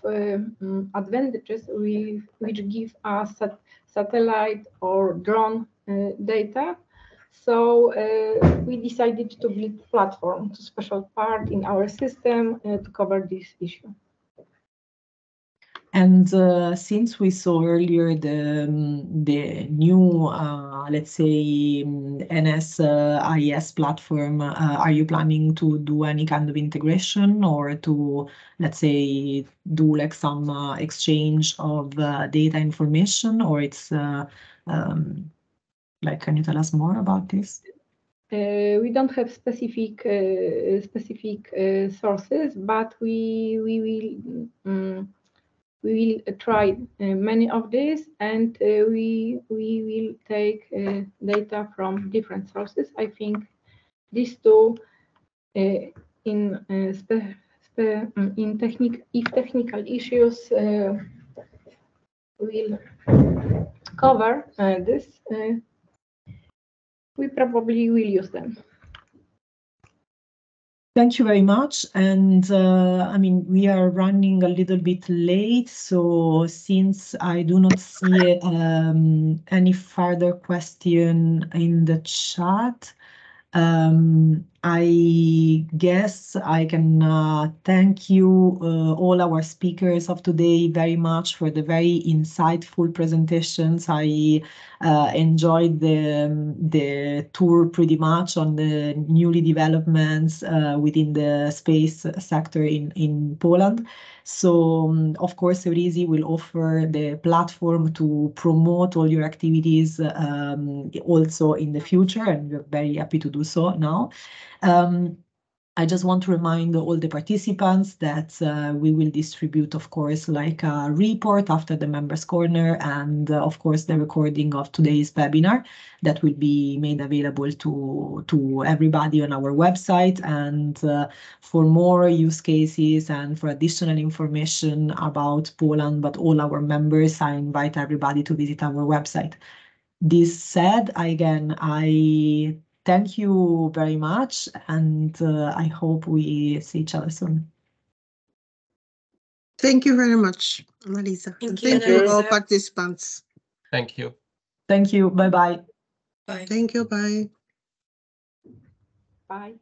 advantages which give us satellite or drone data. So we decided to build a platform, a special part in our system to cover this issue. And since we saw earlier the new, let's say, NSIS platform, are you planning to do any kind of integration or to, let's say, do like some exchange of data information, or it's like, can you tell us more about this? We don't have specific sources, but we will try many of these, and we will take data from different sources. I think these two if technical issues will cover this, we probably will use them. Thank you very much. And I mean, we are running a little bit late, so since I do not see any further question in the chat, I guess I can thank you, all our speakers of today, very much for the very insightful presentations. I enjoyed the tour pretty much on the newly developments within the space sector in Poland. So, of course, Eurisy will offer the platform to promote all your activities also in the future, and we're very happy to do so now. I just want to remind all the participants that we will distribute, of course, like a report after the Members Corner, and of course the recording of today's webinar that will be made available to everybody on our website. And for more use cases and for additional information about Poland, but all our members, I invite everybody to visit our website. This said, again, I thank you very much, and I hope we see each other soon. Thank you very much, Marisa. Thank And you, thank you all Marisa. participants. Thank you. Thank you. Bye-bye. Bye. Thank you. Bye. Bye.